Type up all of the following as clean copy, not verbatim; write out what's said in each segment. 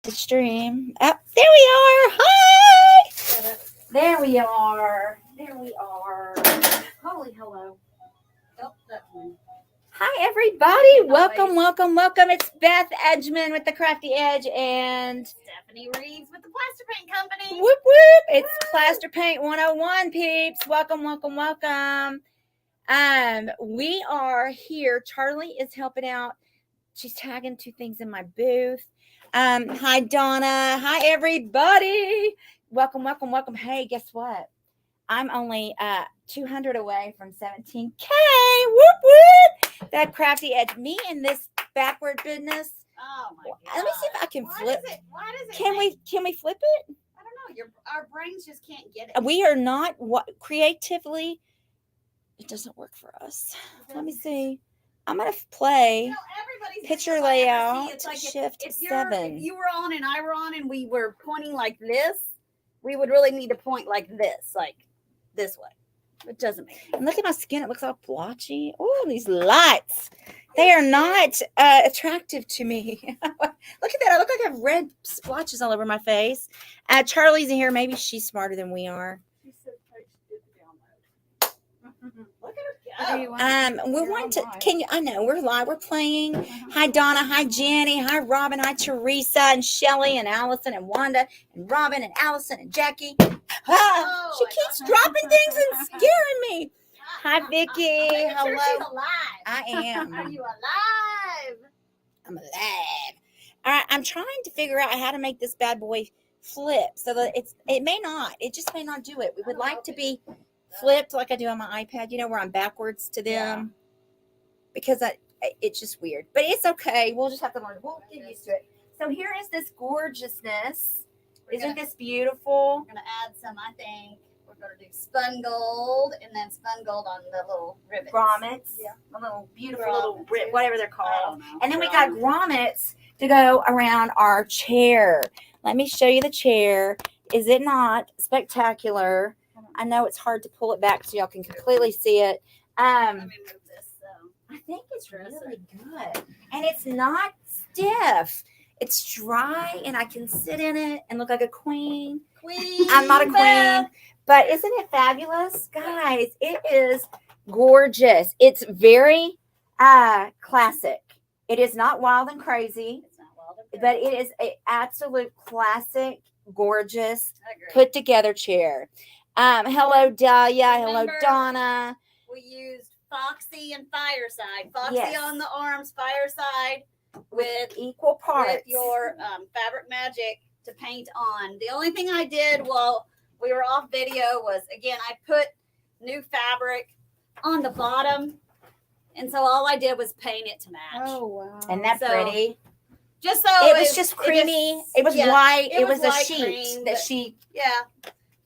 The stream. Oh, there we are. Hi. There we are. There we are. Holy hello. Oh, that's me. Hi, everybody. Welcome, welcome, welcome. It's Beth Edgman with the Crafty Edge and Stephanie Reeves with the Plaster Paint Company. whoop whoop. It's Plaster Paint 101, peeps. Welcome, welcome, welcome. We are here. Charlie is helping out. She's tagging two things in my booth. Hi, Donna. Hi, everybody. Welcome, welcome, welcome. Hey, guess what? I'm only 200 away from 17K. Whoop, whoop. That Crafty Edge. Me and this backward business. Oh my god. Let me see if I can flip. Why does it Can we flip it? I don't know. Our brains just can't get it. We are not creatively. It doesn't work for us. Let me see. I'm gonna play. You know, everybody's Picture layout. it's like Shift if 7. If you were on and I were on and we were pointing like this, we would really need to point like this way. It doesn't make sense. And look at my skin; it looks all blotchy. Oh, these lights. They are not attractive to me. Look at that. I look like I have red splotches all over my face. Charlie's in here. Maybe she's smarter than we are. She said she did the download. Look at her go. We want to. Can you? I know we're live. We're playing. Hi, Donna. Hi, Jenny. Hi, Robin. Hi, Teresa and Shelly and Allison and Wanda and Robin and Allison and Jackie. She keeps dropping things and scaring me. Hi, Vicky. Hello. Sure she's alive. I am. Are you alive? I'm alive. All right, I'm trying to figure out how to make this bad boy flip so that it just may not do it. We would like to be flipped like I do on my iPad, where I'm backwards to them because it's just weird, but it's okay. We'll just have to learn. We'll get used to it. So here is this gorgeousness. Isn't this beautiful? We're going to add some, I think. We're going to do spun gold and then spun gold on the little rivets. Grommets. Yeah. A little beautiful little whatever they're called. I don't know. And then we got grommets to go around our chair. Let me show you the chair. Is it not spectacular? I know it's hard to pull it back so y'all can completely see it. Let me move this. I think it's really good. And it's not stiff. It's dry and I can sit in it and look like a queen. I'm not a queen, but isn't it fabulous? Guys, it is gorgeous. It's very classic. It is not wild and crazy, but it is an absolute classic, gorgeous, put together chair. Hello, Dahlia. Hello, Donna. We used Foxy and Fireside. Foxy Yes. on the arms, Fireside with equal parts. With your Fabric Magic to paint on. The only thing I did while we were off video was, again, I put new fabric on the bottom. And so all I did was paint it to match. Oh, wow. And that's pretty. Just so it was just creamy. It was white. It was a sheet cream, that she. Yeah.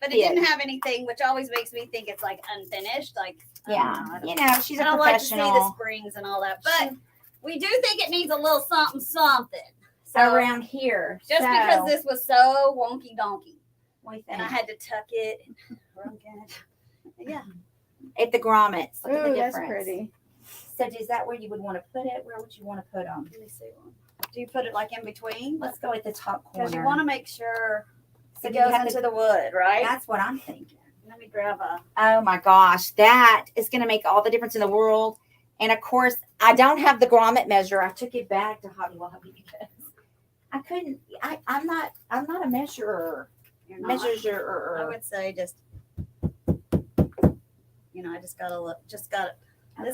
But it didn't have anything, which always makes me think it's like unfinished. Like, yeah. She's a professional. I like to see the springs and all that. But we do think it needs a little something. So around here. Just because this was so wonky donkey. And I had to tuck it and runk it. Yeah. At the grommets. Look at the difference. That's pretty. So is that where you would want to put it? Where would you want to put them? Let me see one. Do you put it like in between? Let's go at the top corner. Because you want to make sure So it goes into the wood, right? That's what I'm thinking. Let me grab a. Oh my gosh. That is going to make all the difference in the world. And of course, I don't have the grommet measure. I took it back to Hobby Lobby because I couldn't. I'm not a measurer. You're not. Measurer. I would say just. I just gotta look. This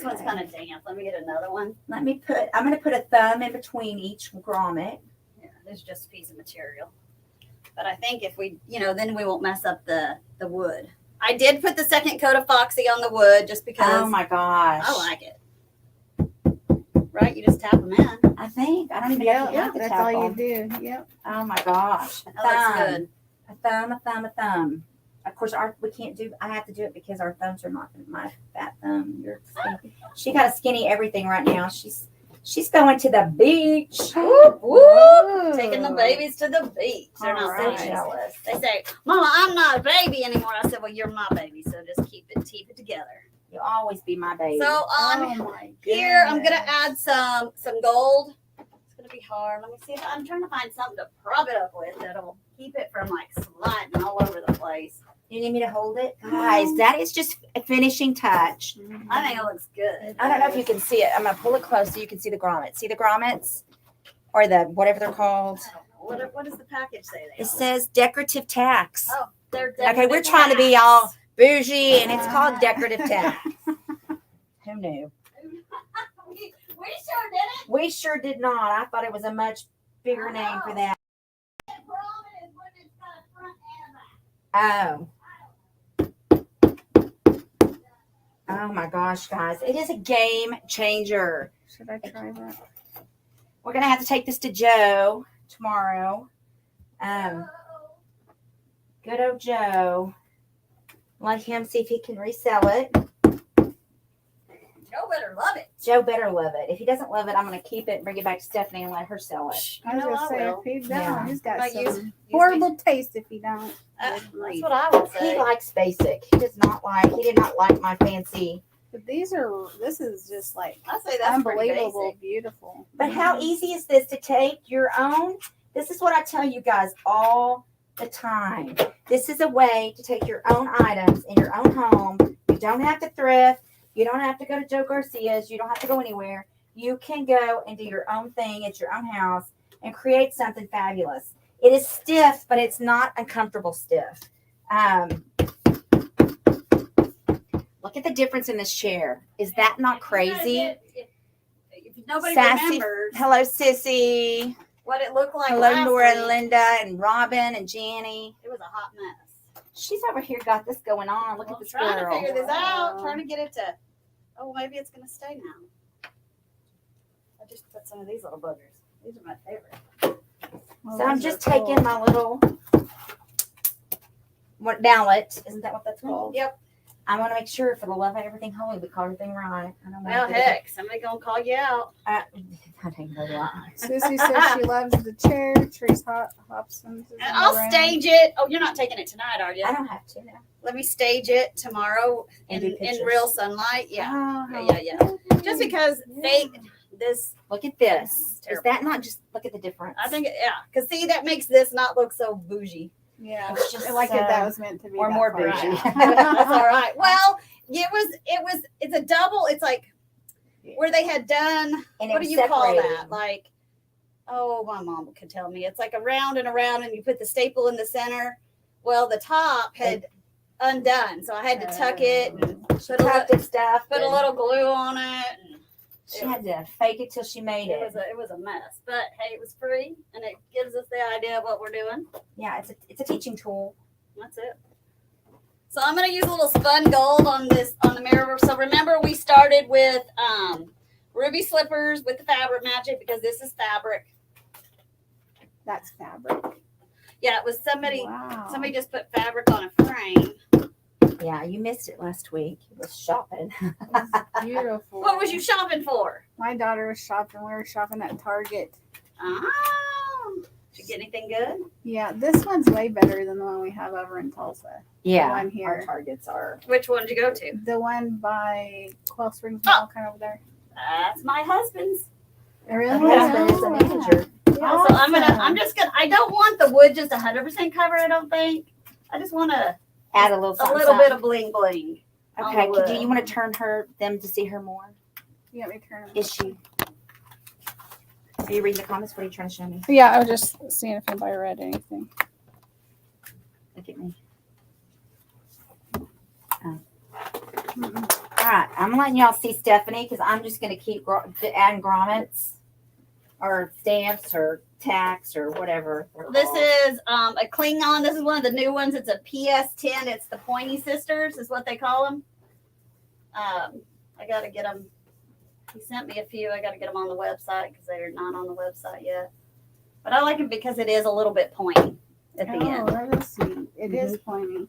one's kind of damp. Let me get another one. I'm going to put a thumb in between each grommet. Yeah, there's just a piece of material. But I think if we, then we won't mess up the wood. I did put the second coat of Foxy on the wood just because. Oh my gosh. I like it. Right? You just tap them in. I think. I don't even know if you have to that's tap all them. you do. Yep. Oh my gosh. That looks good. A thumb. Of course, we can't do. I have to do it because our thumbs are not my fat thumb. You're skinny. She got a skinny everything right now. She's going to the beach. Whoop, whoop. Taking the babies to the beach. They're not so so jealous. They say, "Mama, I'm not a baby anymore." I said, "Well, you're my baby, so just keep it together." You'll always be my baby. So on here, I'm gonna add some gold. It's gonna to be hard. Let me see if I'm trying to find something to prop it up with that'll keep it from like sliding all over the place. You need me to hold it? Guys, that is just a finishing touch. I think it looks good. I don't know if you can see it. I'm going to pull it close so you can see the grommets. See the grommets? Or the whatever they're called. What does the package say? It says decorative tacks. Oh, they're Okay, we're trying to be all bougie, and it's called decorative tacks. Who knew? We sure did it. We sure did not. I thought it was a much bigger name for that. Oh. Oh my gosh, guys. It is a game changer. Should I try that? We're going to have to take this to Joe tomorrow. Good old Joe. Let him see if he can resell it. Joe better love it. Joe better love it. If he doesn't love it, I'm going to keep it and bring it back to Stephanie and let her sell it. I was gonna say will. if he don't, Yeah. he's got Like, some use horrible taste if he don't. That's Good grief. what I would He say. likes basic. He did not like my fancy. But this is just like I say that's pretty unbelievable, basic. beautiful. But how easy is this to take your own? This is what I tell you guys all the time. This is a way to take your own items in your own home. You don't have to thrift. You don't have to go to Joe Garcia's. You don't have to go anywhere. You can go and do your own thing at your own house and create something fabulous. It is stiff, but it's not uncomfortable stiff. Look at the difference in this chair. Is that not crazy? If nobody Sassy. remembers Hello, Sissy. what it looked like Hello, last Laura week, and Linda and Robin and Janny. it was a hot mess. She's over here got this going on. Look Well, at I'm this trying girl. to figure this out, trying to get it to, oh, maybe it's going to stay now. I just put some of these little buggers. These are my favorite. So I'm just taking my little mallet. Isn't that what that's called? Yep. I want to make sure, for the love of everything holy, we call everything right. I don't know. Well, heck, somebody going to call you out. That ain't no lie. Susie says she loves the chair. Trace Hobson. And I'll stage it. Oh, you're not taking it tonight, are you? I don't have to now. Let me stage it tomorrow And in do pictures. real sunlight. Yeah. Oh, Yeah. Just because this, Look at this. Is Terrible. that not just, look at the difference? I think, yeah. Because see, that makes this not look so bougie. Yeah, It's just, like if that was meant to be. or that more far bougie. out. That's all right. Well, it's a double. It's like where they had done, And it what was do you call separated. that? Like, oh, my mom could tell me. It's like around and around, and you put the staple in the center. Well, the top had undone, so I had to tuck it and She tucked and stuff. put a and little glue on it. And She had to fake it till she made it. it was a mess, but hey, it was free, and it gives us the idea of what we're doing. Yeah, it's a teaching tool. That's it. So I'm going to use a little spun gold on the mirror. So remember, we started with ruby slippers with the fabric magic because this is fabric. That's fabric. Yeah, it was somebody Wow. just put fabric on a frame. Yeah, you missed it last week. You was shopping. It's beautiful. What was you shopping for? My daughter was shopping. We were shopping at Target. Oh, did you get anything good? Yeah, this one's way better than the one we have over in Tulsa. Yeah, The one here. our targets are. Which one did you go to? The one by Quail Springs Mall, kind of over there. That's my husband's. Really? My husband is a Oh, manager. Yeah, so I don't want the wood just 100% covered, I don't think. I just want Add a little a something. little bit of bling bling. Okay, on the do wood. you want to turn them to see her more? You want me to turn them? Is she? Are you reading the comments? What are you trying to show me? Yeah, I was just seeing if anybody read anything. Look at me. Mm-mm. All right, I'm letting y'all see Stephanie because I'm just going to keep adding grommets or stamps or tacks or whatever. they're This called. is a Klingon. This is one of the new ones. It's a PS10. It's the Pointy Sisters, is what they call them. I got to get them. He sent me a few. I got to get them on the website because they're not on the website yet. But I like them because it is a little bit pointy at the Oh, end. that is sweet. It is pointy.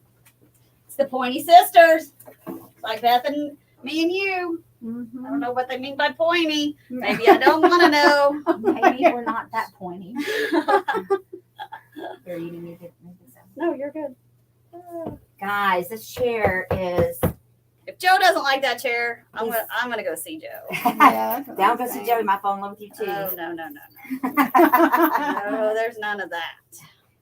It's the Pointy Sisters, like Beth and me and you. I Mm-hmm. don't know what they mean by pointy. Maybe I don't want to know. Maybe we're not that pointy. Here, you need to make this out. No, you're good. Guys, this chair is Joe doesn't like that chair, I'm gonna go see Joe. Yeah, that's Down go see Joey. Might fall in love with you too. Oh no. No, there's none of that.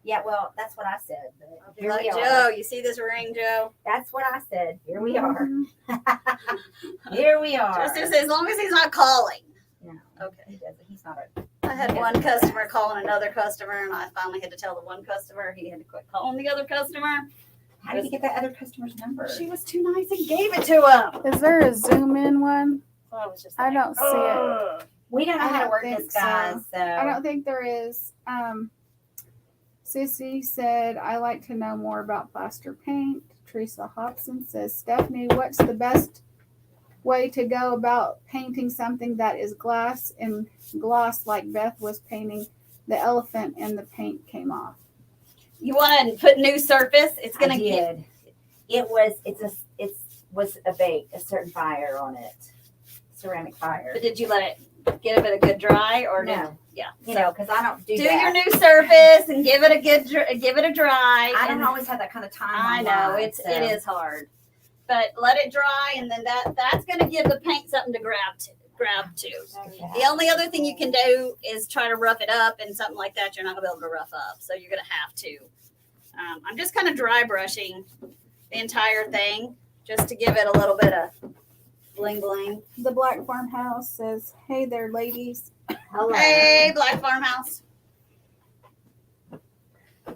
Yeah, well, that's what I said. But I'll be here like, we are. Joe, you see this ring, Joe? That's what I said. Here we are. Mhm. Here we are. Just as long as he's not calling. No, Okay. he doesn't. He's not a. I had one customer calling another customer, and I finally had to tell the one customer he had to quit calling the other customer. How did you get that other customer's number? She was too nice and gave it to him. Is there a zoom in one? So I was just I like, don't see it. "Ugh." We don't know I how to don't work think this, guys. So I don't think there is. Sissy said, I like to know more about plaster paint. Teresa Hobson says, Stephanie, what's the best way to go about painting something that is glass and gloss like Beth was painting the elephant and the paint came off? You want to put new surface? It's I gonna get. did. It was a bake, a certain fire on it, ceramic fire. But did you let it give it a good dry or No. Yeah. You know, because I don't do Do that. your new surface and give it a good give it a dry. I don't and- always have that kind of time. I know it is hard, but let it dry, and then that's going to give the paint something to grab to. Okay. The only other thing you can do is try to rough it up, and something like that you're not going to be able to rough up, so you're going to have to. I'm just kind of dry brushing the entire thing just to give it a little bit of bling bling. The Black Farmhouse says, hey there, ladies. Hello. Hey, Black Farmhouse.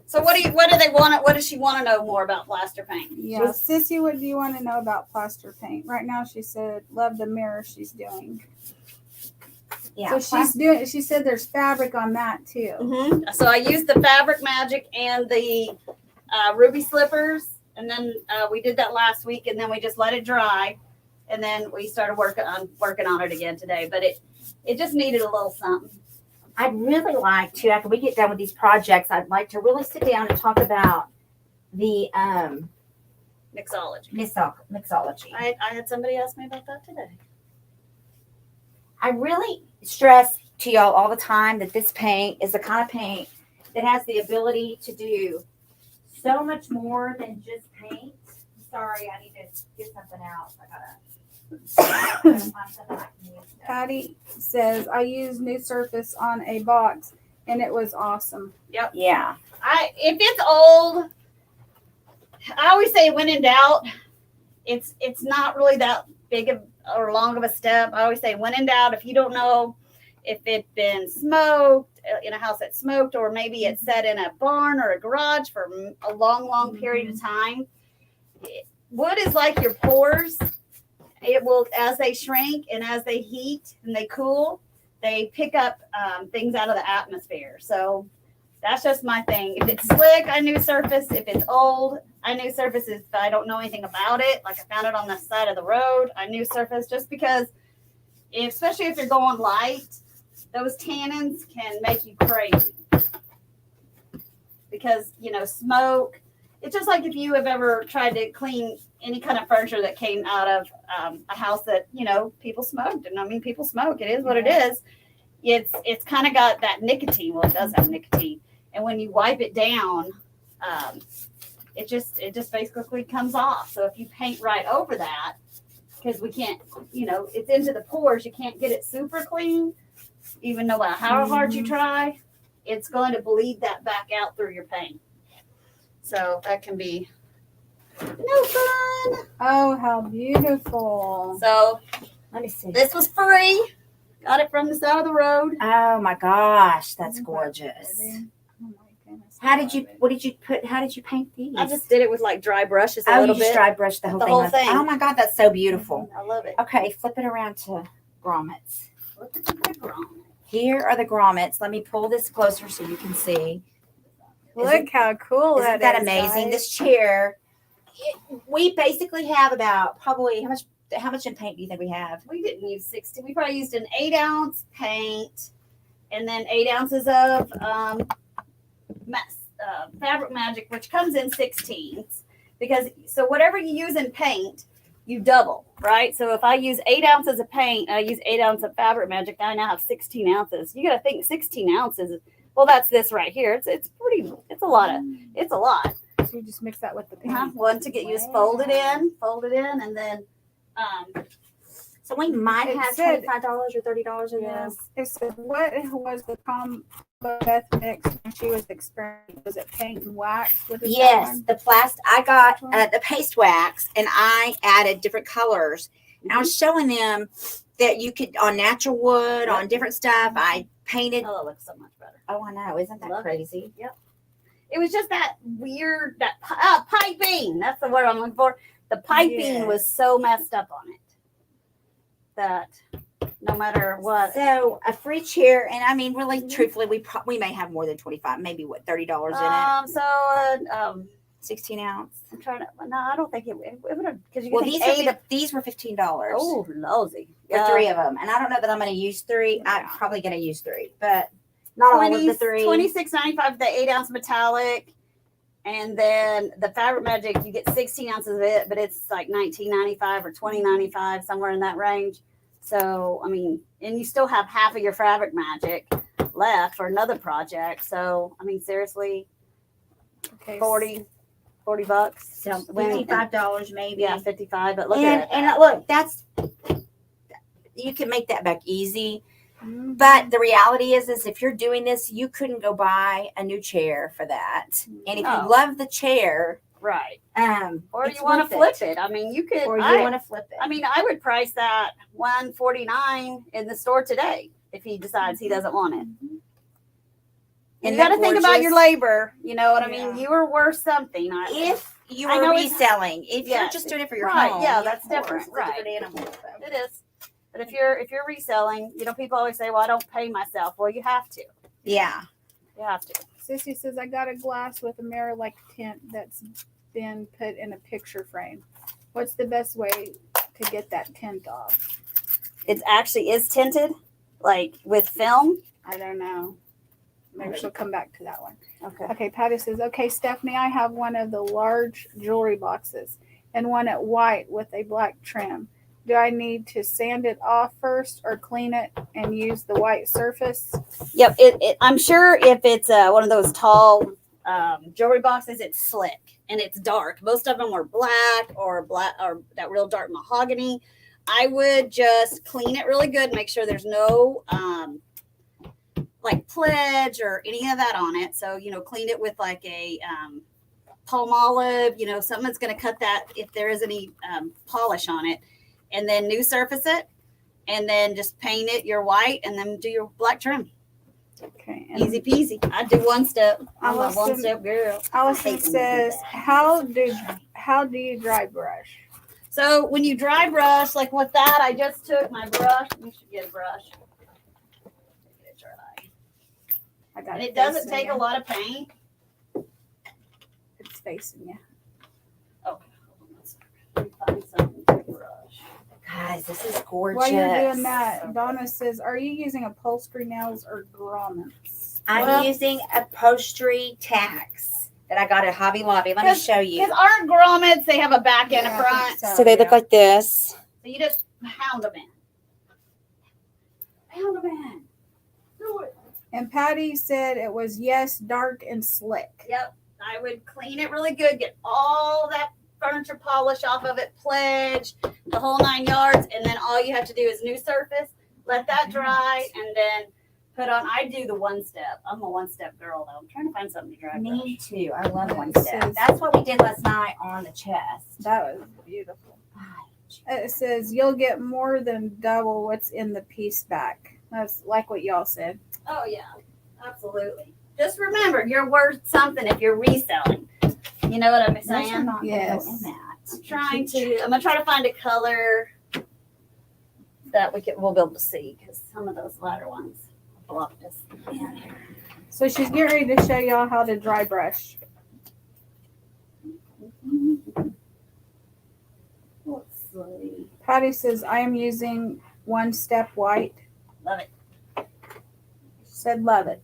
So what do they want? What does she want to know more about plaster paint? Yeah, Just- Sissy, what do you want to know about plaster paint? Right now, she said, love the mirror she's doing. Yeah. So she's doing. She said there's fabric on that too. Mm-hmm. So I used the Fabric Magic and the Ruby Slippers, and then we did that last week, and then we just let it dry, and then we started working on it again today. But it just needed a little something. I'd really like to, after we get done with these projects, I'd like to really sit down and talk about the Mixology. mixology. I had somebody ask me about that today. I really stress to y'all all the time that this paint is the kind of paint that has the ability to do so much more than just paint. Sorry, I need to get something else. I gotta find something I can use. Patty says I used new surface on a box and it was awesome. Yeah. If it's old, I always say when in doubt, it's not really that big of or long of a step. I always say when in doubt, if you don't know if it's been smoked in a house that's smoked, or maybe it's set in a barn or a garage for a long period of time. Wood is like your pores. It will, as they shrink and as they heat and they cool, they pick up things out of the atmosphere. So that's just my thing. If it's slick, I new surface. If it's old, I new surface. If I don't know anything about it, like I found it on the side of the road, I new surface, just because, especially if you're going light, those tannins can make you crazy. Because, smoke, it's just like if you have ever tried to clean any kind of furniture that came out of a house that, people smoked. And I mean, people smoke. It is what it is. It's kind of got that nicotine. Well, it does have nicotine. And when you wipe it down, it just basically comes off. So if you paint right over that, because we can't, it's into the pores, you can't get it super clean, even no matter how hard you try, it's going to bleed that back out through your paint. So that can be no fun. Oh, how beautiful. So Let me see. this was free. Got it from the side of the road. Oh my gosh, that's Isn't that gorgeous. pretty? Oh my goodness. How did you paint these? I just did it with like dry brushes a you little just bit. dry brushed the whole The thing. whole on. thing. Oh my God, that's so beautiful. I love it. Okay, flip it around to grommets. Here are the grommets. Let me pull this closer so you can see. Look how cool Isn't that amazing? guys. This chair, we basically have about probably how much in paint do you think we have? We didn't use 60. We probably used an 8-ounce paint, and then 8 ounces of Fabric Magic, which comes in 16s. Because so whatever you use in paint, you double, right? So if I use 8 ounces of paint, and I use 8 ounces of Fabric Magic, I now have 16 ounces. You got to think 16 ounces. Well, that's this right here. It's a lot. So you just mix that with the paint. One to get you just fold it in, and then So we might It have said- $25 or $30 in Yeah. this. It said, what was the combo Beth mix when she was experimenting? Was it paint and wax? What is that Yes, one? the I got Which one? the paste wax, and I added different colors. And I was showing them that you could on natural wood, on different stuff. I painted. Oh, it looks so much better. Oh, I know, isn't that Love it. crazy? Yep. It was just that weird piping. That's the word I'm looking for. The piping Yes. was so messed up on it that no matter what. So a free chair, and I mean, really, truthfully, we may have more than 25, maybe what $30 in it, So 16 ounce. I'm trying to. No, I don't think it would have because you Well, can these were $15. Oh, lousy. For 3 of them, and I don't know that I'm going to use 3. I'm probably going to use 3, but not all of the 3. $26.95 the 8-ounce metallic, and then the Fabric Magic you get 16 ounces of it, but it's like $19.95 or $20.95 somewhere in that range. So I mean, and you still have half of your Fabric Magic left for another project. So I mean, seriously, Okay. 40 bucks. so $55 maybe. Yeah, 55. But look and at it. and look, you can make that back easy. Mhm. But the reality is if you're doing this, you couldn't go buy a new chair for that. And if No. you love the chair, Right. Or it's you want to worth flip it. I mean, you could. or you want to flip it. I mean, I would price that $149 in the store today if he decides he doesn't want it. Isn't You got to that think about your gorgeous? labor. You know what I mean? Yeah. You are worth something. If you I are know it's- reselling, if you're Yes. just doing it for your Right, home, yeah, of that's course, different, it's a right. different animal, so. it is. But if you're reselling, you know, people always say, "Well, I don't pay myself." Well, you have to. Yeah. You have to. Sissy says, I got a glass with a mirror like tint that's been put in a picture frame. What's the best way to get that tint off? It actually is tinted, like with film. I don't know. Maybe she'll come back to that one. Okay. Okay, Patty says, okay, Stephanie, I have one of the large jewelry boxes and one at white with a black trim. Do I need to sand it off first or clean it and use the white surface? Yep. I'm sure if it's one of those tall jewelry boxes, it's slick and it's dark. Most of them are black or that real dark mahogany. I would just clean it really good. Make sure there's no like pledge or any of that on it. So, you know, clean it with like a palm olive, you know, something that's going to cut that if there is any polish on it. And then new surface it. And then just paint it your white and then do your black trim. Okay. And Easy peasy. I do one step. I'm a Allison- one step girl. Allison hate when you do says, that. how do you dry brush? So when you dry brush, like with that, I just took my brush. You should get a brush. Get it dry. I got And it doesn't take a lot. lot of paint. It's facing you. Okay. Hold on a second. Let me find something to brush. Guys, this is gorgeous. While you're doing that, Donna says, are you using upholstery nails or grommets? I'm Well- using upholstery tacks that I got at Hobby Lobby. Let me show you. Because aren't grommets, they have a back and Yeah, a I think front. So they look like this. So you just pound them in. Pound them in. Do it. And Patty said it was, yes, dark and slick. Yep. I would clean it really good, get all that furniture polish off of it, pledge, the whole 9 yards, and then all you have to do is new surface, let that dry, and then put on. I do the one step. I'm a one step girl though. I'm trying to find something to dry Me brush. too. I love one It step. says- That's what we did last night on the chest. That was beautiful. It says you'll get more than double what's in the piece back. That's like what y'all said. Oh yeah, absolutely. Just remember, you're worth something if you're reselling. You know what I'm Those are saying? not Yes. in that. I'm gonna try to find a color that we'll be able to see because some of those latter ones blocked us. So she's getting ready to show y'all how to dry brush. Let's see. Patty says I am using one step white. Love it. She said love it.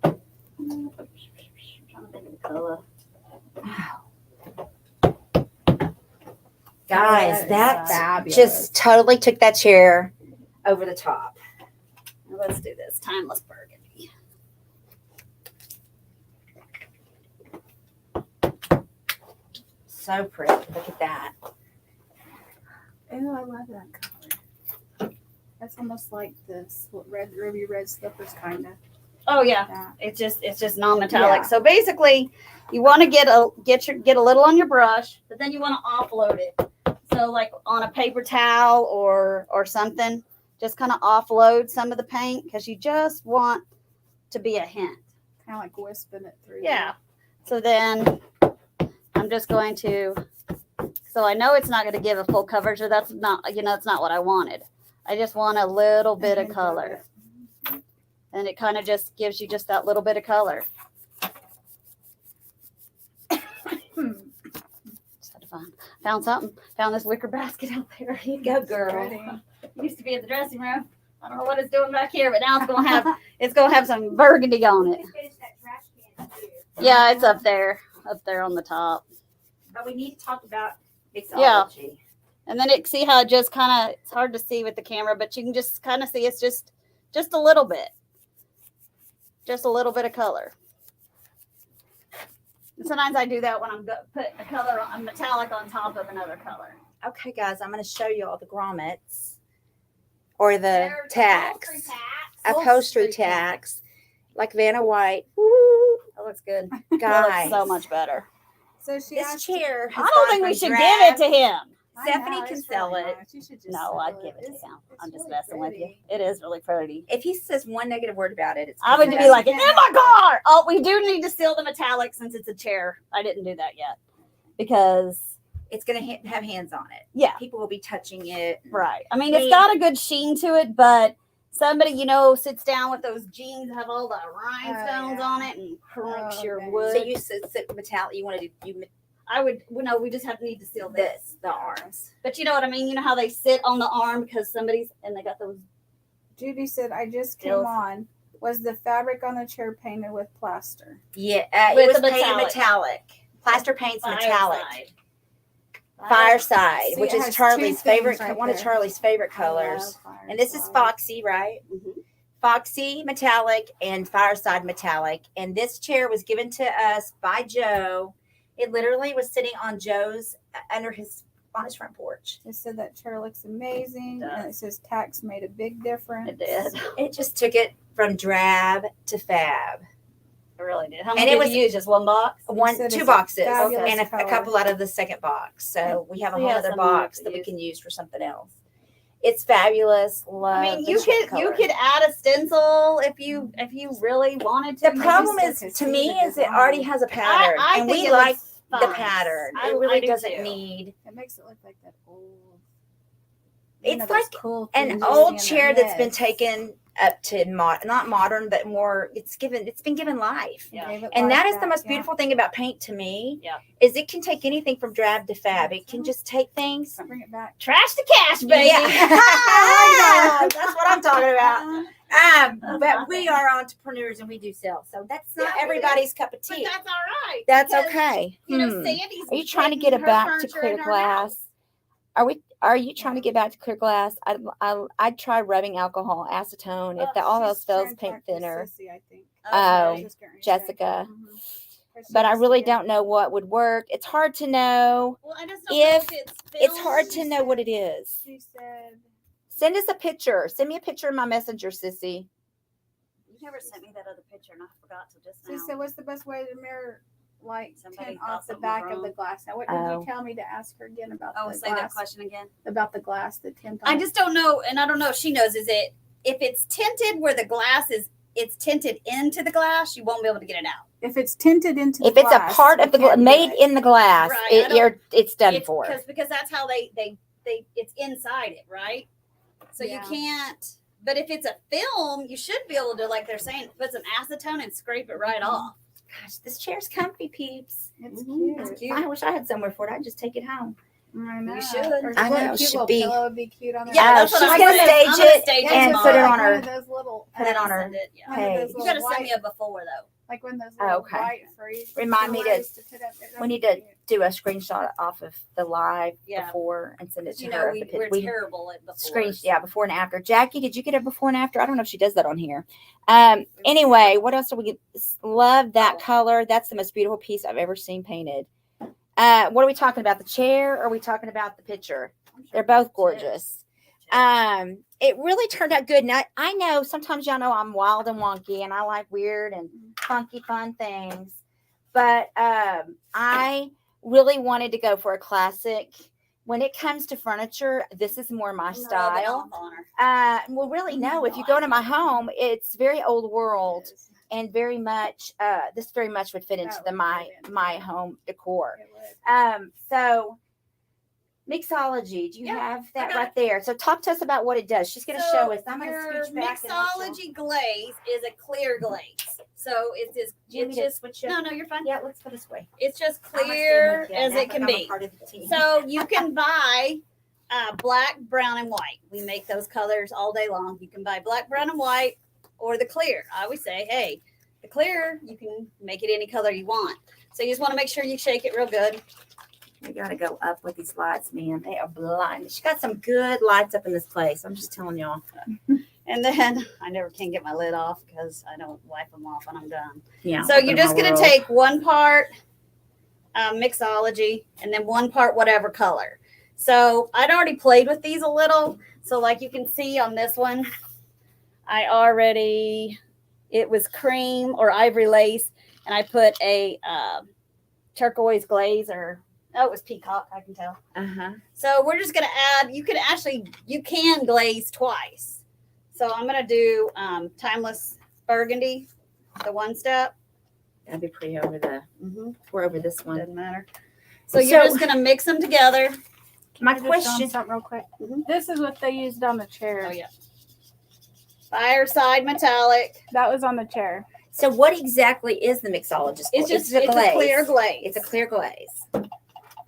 I'm trying to think of the color. Guys, that fabulous. just totally took that chair over the top. Now let's do this. Timeless burgundy. So pretty. Look at that. Oh, I love that color. That's almost like the red ruby red slippers, kind of. Oh yeah, That. it's just non-metallic. Yeah. So basically, you want to get a little on your brush, but then you want to offload it. So like on a paper towel or something, just kind of offload some of the paint because you just want to be a hint. Kind of like wisping it through. Yeah. So then I'm just going to. So I know it's not going to give a full coverage, or that's not it's not what I wanted. I just want a little bit of color. And it kind of just gives you just that little bit of color. Just had to found something. Found this wicker basket out there. Here you go, girl. Pretty. It used to be in the dressing room. I don't know what it's doing back here, but now it's gonna have some burgundy on it. Yeah, it's up there on the top. But we need to talk about mixology. Yeah. And then see how it just kind of, it's hard to see with the camera, but you can just kind of see it's just a little bit. Just a little bit of color. And sometimes I do that when I'm put a metallic on top of another color. Okay, guys, I'm going to show you all the grommets or the tacks, upholstery tacks, like Vanna White. Woo, That looks good. guys, That looks so much better. So she this asked, chair. I don't think we should give it to him. I Stephanie know, can it's sell really it. nice. You should just No, sell I'd it. give it to It's- him. it's I'm just really messing with you. pretty. It is really pretty. If he says one negative word about it, it's I would because be like, Yeah. it's in my car. Oh, we do need to seal the metallic since it's a chair. I didn't do that yet because, it's going to have hands on it. yeah, People will be touching it. right. I mean, it's got a good sheen to it, but somebody, sits down with those jeans that have all the rhinestones yeah. on it and crunks Oh, your okay. wood. So you sit metallic. You want to do I would, no, we just need to seal this. the arms. But you know what I mean? You know how they sit on the arm because and they got those. Judy said, I just came Stills. on. Was the fabric on the chair painted with plaster? Yeah, With it was the painted metallic. metallic. Plaster paint's metallic. Fireside. Fireside, See, which it is has Charlie's two things favorite, right one of there. Charlie's favorite I colors. love And this is Fireside. Foxy, right? Mhm. Foxy metallic and Fireside metallic. And this chair was given to us by Joe. It literally was sitting on Joe's on his front porch. It said that chair looks amazing, It and it says tax made a big difference. It did. It just took it from drab to fab. It really did. How And many it did was- you use? Just one box? said Two it's a boxes fabulous and a color. couple out of the second box. So we have a So whole you have other some more box to that we use. can use for something else. It's fabulous. Love. I mean, the you chip could color. add a stencil if you really wanted to. The problem still is, can to see me, the is it already design. has a pattern, I and think we it like looks the fine. pattern. I It really do doesn't too. need. It makes it look like that old. It's those like cool an things you old see in chair the that's been mix. taken up to not modern, but more. It's been given life. Yeah. Gave it And life that is the back, most yeah. beautiful thing about paint to me. Yeah. Is it can take anything from drab to fab. It can just take things. Bring it back. Trash to cash, baby. Yeah. That's what I'm talking about. But we are entrepreneurs and we do sell. So that's not Yeah, we do. everybody's cup of But tea. that's all right. That's because, okay. Sandy's. Are you trying to putting get it her back to furniture clear in her glass? house. Are you trying to get back to clear glass? I'd try rubbing alcohol, acetone. If all else She's fails, trying to paint talk to thinner. Sissy, I think. Oh, She's getting ready to- Jessica. Mhm. But I She's really getting- don't know what would work. It's hard to know. Well, I just don't know If if It's hard to know what it is. She said, Send us a picture. Send me a picture in my messenger, sissy. You never sent me that other picture, and I forgot till just she now. said, what's the best way to mirror light Somebody tint thought off the something back was of the wrong. glass? Now, what did Oh. you tell me to ask her again about Oh, the say that glass? question again. About the glass, the tint on I it? just don't know, and I don't know if she knows. Is it if it's tinted where the glass is? It's tinted into the glass. You won't be able to get it out. If it's tinted into If the it's glass, a part you of the can't do made it. in the glass, Right, it's done for. Because that's how they it's inside it, right? So Yeah. you can't. But if it's a film, you should be able to, like they're saying, put some acetone and scrape it right off. Gosh, this chair's comfy, peeps. It's Mhm. cute. It's cute. I wish I had somewhere for it. I'd just take it home. I know. should. Or I what know, a cute should little be- pillow would be cute on there. Yeah, that's she's what I'm gonna saying. stage I'm gonna it stage and it put it tomorrow. on her. One of those little, Put it on her Send it, yeah. one of page. those You little gotta send white, me a before though. like when those Oh, little okay. white freeze. Remind me to- put up there. That'd We be need to cute. do a screenshot off of the live Yeah. before and send it to You her. know, we're terrible at before. Yeah, before and after. Jackie, did you get a before and after? I don't know if she does that on here. Anyway, what else do we get? Love that color. That's the most beautiful piece I've ever seen painted. What are we talking about? The chair or are we talking about the picture? They're both gorgeous. It really turned out good. Now, I know sometimes y'all know I'm wild and wonky and I like weird and funky fun things. But I really wanted to go for a classic. When it comes to furniture, this is more my style. Well, really, no. If you go to my home, it's very old world and very much. This very much would fit into my home decor. So mixology. Do you have that right there? So talk to us about what it does. She's going to show us. I'm going to scooch back. Mixology glaze is a clear glaze. So it's just no, you're fine. Yeah, let's go this way. It's just clear as it can be. So you can buy black, brown, and white. We make those colors all day long. You can buy black, brown, and white, or the clear. I always say, hey, the clear, you can make it any color you want. So you just want to make sure you shake it real good. We got to go up with these lights, man. They are blind. She got some good lights up in this place. I'm just telling y'all. And then I never can get my lid off because I don't wipe them off when I'm done. Yeah. So you're just going to take 1 part mixology and then 1 part whatever color. So I'd already played with these a little. So like you can see on this one, it was cream or ivory lace. And I put a turquoise glaze it was peacock, I can tell. So we're just going to add, you can glaze twice. So I'm going to do timeless burgundy, the 1 step. That'd be pretty over we're over this one. Doesn't matter. So you're just going to mix them together. My question. Something real quick. This is what they used on the chair. Oh, yeah. Fireside metallic. That was on the chair. So what exactly is the mixologist? It's a clear glaze. It's a clear glaze.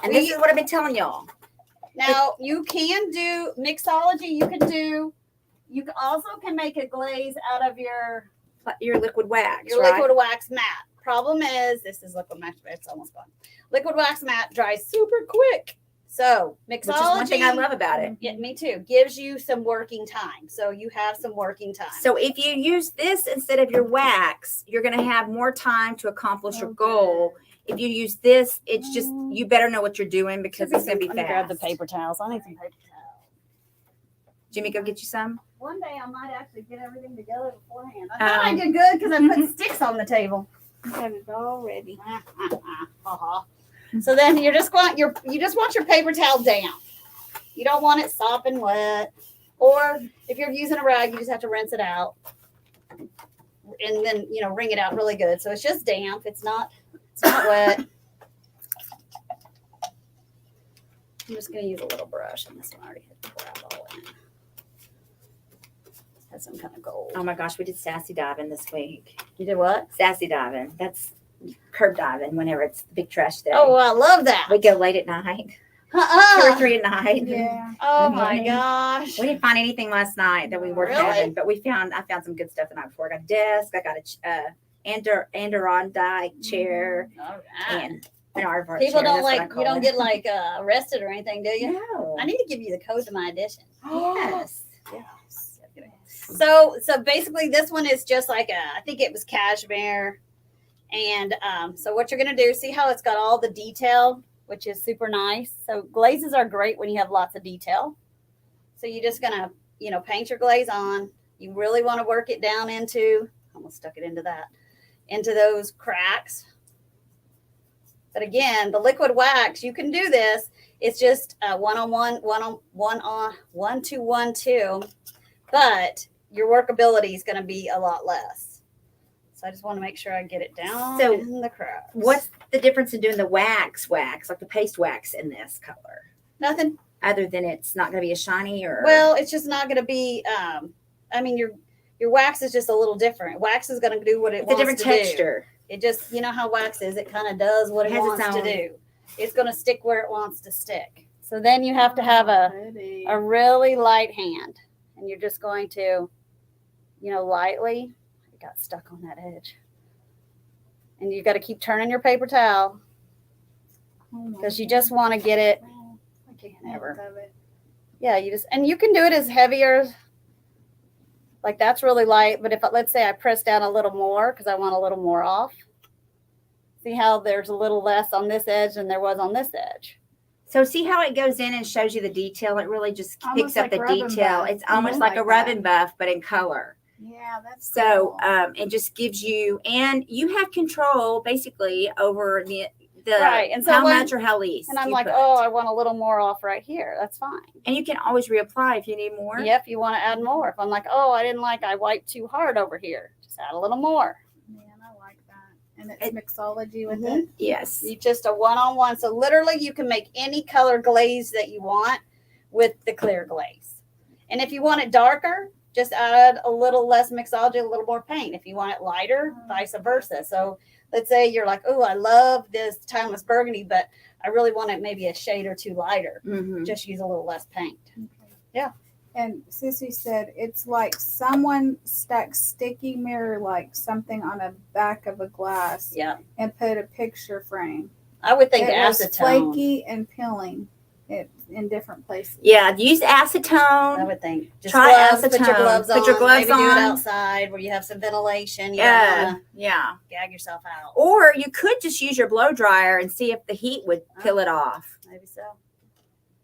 And this is what I've been telling y'all. Now, you can do mixology. You also can make a glaze out of your liquid wax. Liquid wax mat. Problem is, this is liquid wax. It's almost gone. Liquid wax mat dries super quick. So mixology. Which is one thing I love about it. Yeah, me too. Gives you some working time. So you have some working time. So if you use this instead of your wax, you're going to have more time to accomplish your goal. If you use this, it's just, you better know what you're doing because it's going to be fast. Grab the paper towels. I need some paper towels. Jimmy, go get you some. One day I might actually get everything together beforehand. I thought I did good because I put sticks on the table. I have it all ready. So then you just want your paper towel down. You don't want it sopping wet. Or if you're using a rag, you just have to rinse it out. And then, wring it out really good. So it's just damp. It's not wet. I'm just going to use a little brush. And this one already had to pour out all in. Has some kind of gold. Oh my gosh, we did sassy diving this week. You did what? Sassy diving. That's curb diving whenever it's the big trash day. Oh, I love that. We go late at night. 2 or 3 at night. Yeah. Oh my gosh. We didn't find anything last night that we were having, but I found some good stuff the night before. I got a desk. I got a Adirondack chair. All right. And an aardvark People chair. you don't get arrested or anything, do you? No. I need to give you the code to my addition. Yes. So basically this one is just I think it was cashmere. And so what you're going to do, see how it's got all the detail, which is super nice. So glazes are great when you have lots of detail. So you're just going to, paint your glaze on. You really want to work it down into, almost stuck it into those cracks. But again, the liquid wax, you can do this. It's just 1-on-1, 1-2-1-2. But your workability is going to be a lot less. So I just want to make sure I get it down in the cracks. What's the difference in doing the wax, like the paste wax in this color? Nothing. Other than it's not going to be as shiny or? Well, it's just not going to be, your wax is just a little different. Wax is going to do what it wants to do. It's a different texture. It just, how wax is. It kind of does what it wants to do. It's going to stick where it wants to stick. So then you have to have a really light hand. And you're just going to, lightly. It got stuck on that edge. And you got to keep turning your paper towel. Because you just want to get it. I can't ever. Yeah, and you can do it as heavier. Like that's really light. But let's say I press down a little more because I want a little more off. See how there's a little less on this edge than there was on this edge. So see how it goes in and shows you the detail? It really just Almost picks up like the rub and detail. buff. It's almost Mhm. like a Like rub that. and buff, but in color. Yeah, that's So cool. it just gives you, and you have control basically over the Right, and so how when- much or how least. And I'm you like, put. oh, I want a little more off right here. That's fine. And you can always reapply if you need more. Yep, you want to add more. If I'm like, oh, I wiped too hard over here, just add a little more. Man, I like that. And it's mixology with Mhm. it. Yes. You just a one-on-one. So literally you can make any color glaze that you want with the clear glaze. And if you want it darker, just add a little less mixology, a little more paint. If you want it lighter, vice versa. So let's say you're like, oh, I love this timeless burgundy, but I really want it maybe a shade or two lighter. Mm-hmm. Just use a little less paint. Okay. Yeah. And Sissy said it's like someone stuck sticky mirror like something on a back of a glass Yeah. and put a picture frame. I would think It was acetone. flaky and peeling it in different places. Yeah, use I acetone. would think. Just Try gloves, put your acetone. gloves on. Put your gloves Maybe do it on. outside where you have some ventilation. You don't Yeah, want yeah. to gag yourself out. Or you could just use your blow dryer and see if the heat would peel it off. Maybe so.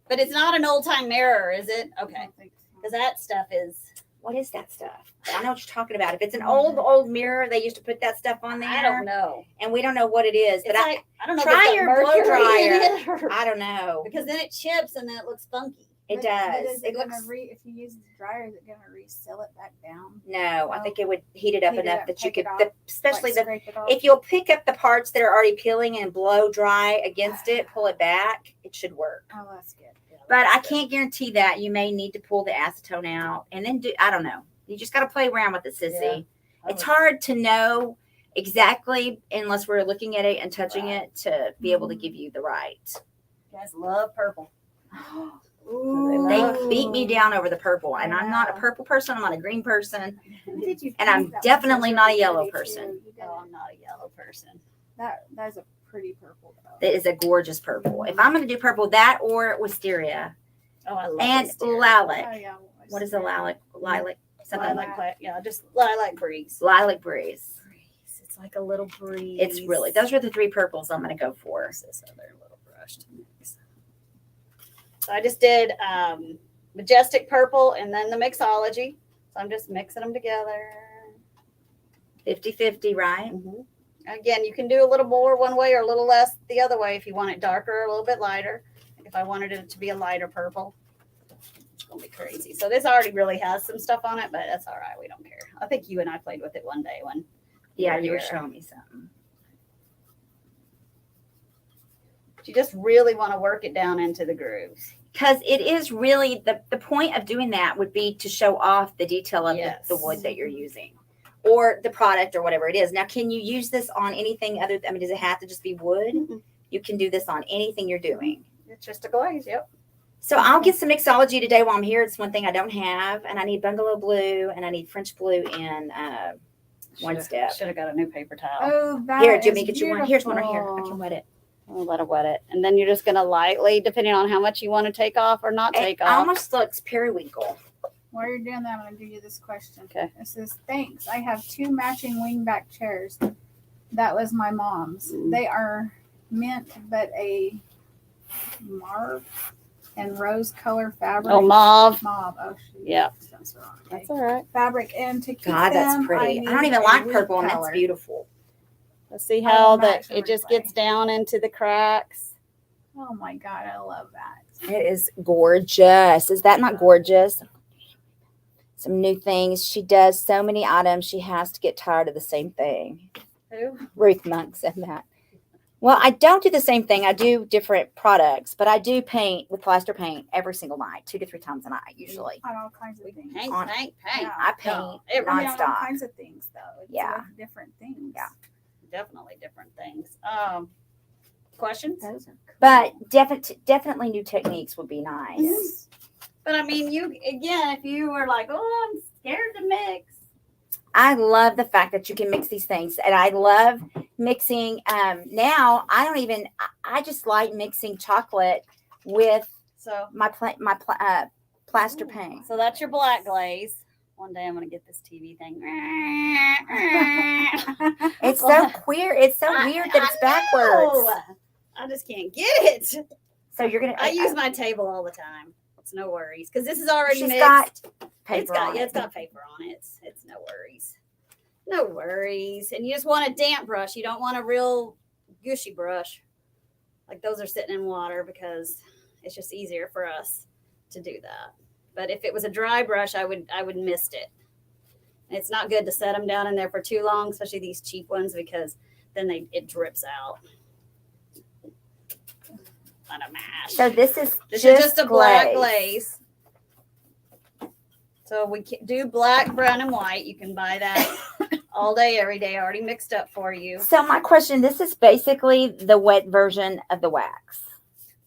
But it's not an old time mirror, is it? I Okay. don't think so. Because that stuff is, What is that stuff? I know what you're talking about. If it's an old mirror, they used to put that stuff on there. I don't know. And we don't know what it is. But It's like, I don't know. try if it's your got blow mercury in dryer. it or- I don't know. because then it chips and then it looks funky. It But does. Is It it gonna looks. if you use the dryer, is it gonna reseal it back down? No, I think it would heat it up Heat it enough up, that you take could, it off, especially Like, scrape it off? if you'll pick up the parts that are already peeling and blow dry against it, pull it back, it should work. Oh, that's good. But I can't guarantee that. You may need to pull the acetone out and then do, I don't know. You just got to play around with it, sissy. It's hard to know exactly unless we're looking at it and touching it to be able to give you the right. You guys love purple. Ooh. They beat me down over the purple, and I'm not a purple person. I'm not a green person. Who did you And paint? I'm That was definitely such not a pretty yellow too. person. You did Oh, it. I'm not a yellow person. That's a pretty purple though. That is a gorgeous purple. If I'm going to do purple, that or wisteria Oh, I love and wisteria. lilac. Oh, yeah. What is a lilac? Lilac. Something like Lilac breeze. lilac breeze. Breeze. It's like a little breeze. It's really, those are the three purples I'm going to go for. Where's this other little brush to mix? So I just did majestic purple and then the mixology. So I'm just mixing them together. 50-50, right? Again, you can do a little more one way or a little less the other way if you want it darker or a little bit lighter. If I wanted it to be a lighter purple, it's going to be crazy. So this already really has some stuff on it, but that's all right. We don't care. I think you and I played with it one day when Yeah, you were here. showing me something. You just really want to work it down into the grooves. Because it is really, the point of doing that would be to show off the detail of Yes. the wood that you're using. Or the product or whatever it is. Now, can you use this on anything other? I mean, does it have to just be wood? Mhm. You can do this on anything you're doing. It's just a glaze. Yep. So I'll get some mixology today while I'm here. It's one thing I don't have. And I need bungalow blue and I need French blue in one step. Should have got a new paper towel. Oh, that Here, Jimmy, is get you one. Here's one right here. I beautiful. can wet it. We'll let it wet it. And then you're just going to lightly, depending on how much you want to take off or not take It off. almost looks periwinkle. While you're doing that, I'm going to give you this question. Okay. It says, thanks. I have 2 matching wingback chairs. That was my mom's. Mm. They are mint, but a mauve and rose color fabric. Oh, mauve. Mauve. Oh, shoot. Yeah. That's wrong. Okay. That's all right. Fabric. And to keep God, that's them, pretty. I don't need even a like wheat purple, and that's color. beautiful. Let's see I how will that match and it just replay. gets down into the cracks. Oh my God, I love that. It is gorgeous. Is that not gorgeous? Some new things. She does so many items. She has to get tired of the same thing. Who? Ruth Monk said that. Well, I don't do the same thing. I do different products, but I do paint with plaster paint every single night, 2 to 3 times a night, usually. On all kinds of things. Paint, On- paint. Yeah. I paint No, it- I mean, on all nonstop. kinds of things, though. It's Yeah. with different things. Yeah. Definitely different things. Questions? Those are cool. But definitely new techniques would be nice. Yes. But I mean, you again, if you were like, oh, I'm scared to mix. I love the fact that you can mix these things, and I love mixing. Now I just like mixing chocolate with So, plaster paint. so that's your black glaze. One day I'm gonna get this TV thing. It's so queer. It's so weird that it's backwards. I just can't get it. So you're gonna. I use my table all the time. It's no worries because this is already She's mixed. got paper It's got on yeah, it. it's got paper on it. It's no worries. No worries. And you just want a damp brush. You don't want a real gushy brush. Like those are sitting in water because it's just easier for us to do that. But if it was a dry brush, I would mist it. And it's not good to set them down in there for too long, especially these cheap ones, because then it drips out. On a mash. So this is just a black glaze. So we can do black, brown, and white. You can buy that all day, every day, already mixed up for you. So my question: this is basically the wet version of the wax.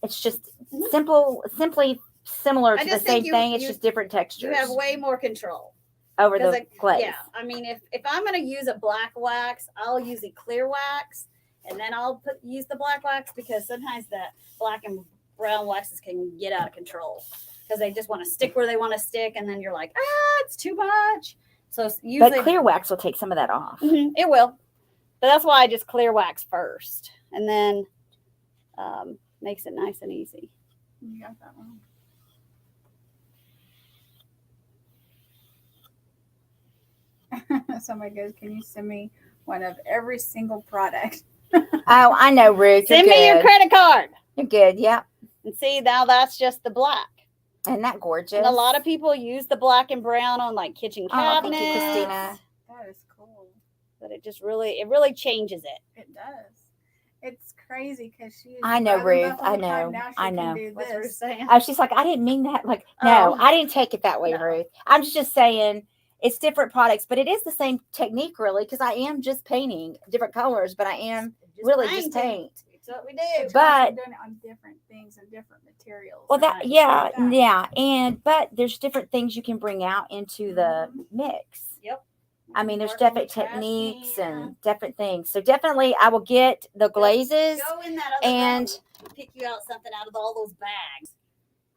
It's just simply similar to the same thing. It's just different textures. You have way more control over the glaze. Yeah, I mean, if I'm going to use a black wax, I'll use a clear wax, and then I'll use the black wax because sometimes the black and brown waxes can get out of control because they just want to stick where they want to stick, and then you're like, it's too much. So usually, but clear wax will take some of that off. It will, but that's why I just clear wax first, and then makes it nice and easy. You got that one. Somebody goes, can you send me one of every single product? Oh, I know, Ruth. Send me your credit card. You're good. Yep. And see, now that's just the black. Isn't that gorgeous? And a lot of people use the black and brown on like kitchen cabinets. Thank you, Christina. That is cool. But it really changes it. It does. It's crazy because she. I know, Ruth. I know. I know. What's Ruth saying? Oh, she's like, I didn't mean that. Like, no, I didn't take it that way, Ruth. I'm just saying it's different products, but it is the same technique, really, because I am just painting different colors, but I am just paint. That's what we do. But done it on different things and different materials. well, but there's different things you can bring out into the mix. Yep. I mean, there's different techniques and different things. So definitely, I will get the glazes. Go in that other and pick you out something out of all those bags.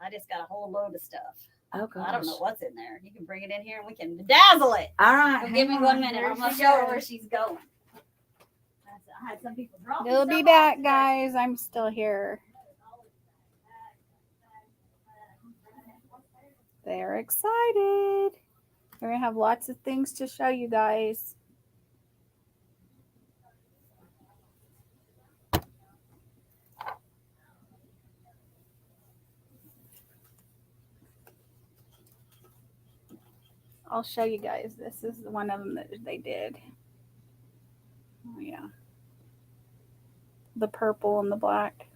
I just got a whole load of stuff. Oh gosh. I don't know what's in there. You can bring it in here and we can dazzle it. All right. So give me 1 minute. I'm gonna show her where she's going. I had some people drop. We'll be back, guys. I'm still here. They're excited. We're gonna have lots of things to show you guys. I'll show you guys. This is one of them that they did. Oh yeah. The purple and the black.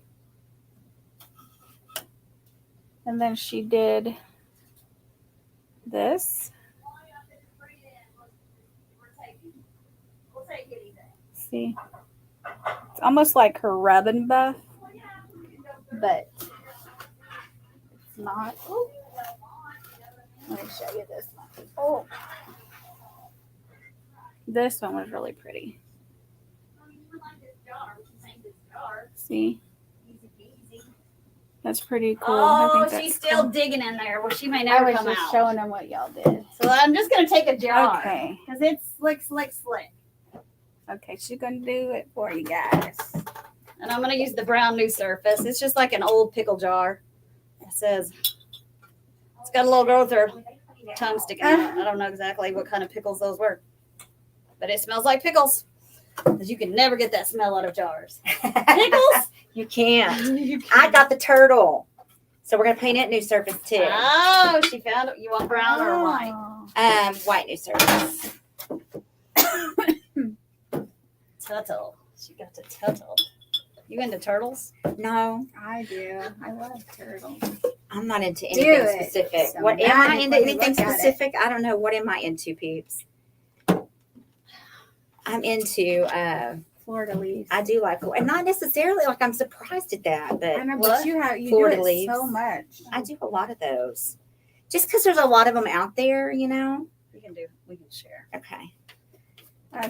And then she did this. See? It's almost like her rub and buff, but it's not. Oh. Let me show you this one. Oh. This one was really pretty. See? That's pretty cool. Oh, I think she's that's still cool. digging in there. Well, she may never I was come just out. showing them what y'all did. So I'm just going to take a jar. Okay. Because it's slick, slick, slick. Okay, she's going to do it for you guys. And I'm going to use the brown new surface. It's just like an old pickle jar. It says, it's got a little girl with her tongue sticking out. I don't know exactly what kind of pickles those were. But it smells like pickles. Because you can never get that smell out of jars. Pickles? You can't. I got the turtle. So we're going to paint it new surface too. Oh, she found it. You want brown or white? White new surface. Turtle. She got the turtle. You into turtles? No. I do. I love turtles. I'm not into anything specific. So what am I into? when you Anything look at specific? I don't know. What am I into, peeps? I'm into Florida leaves. I do like, and not necessarily like I'm surprised at that, but I know, What? but you Florida do it leaves. so much. I do a lot of those. Just because there's a lot of them out there, you know. We can share. Okay.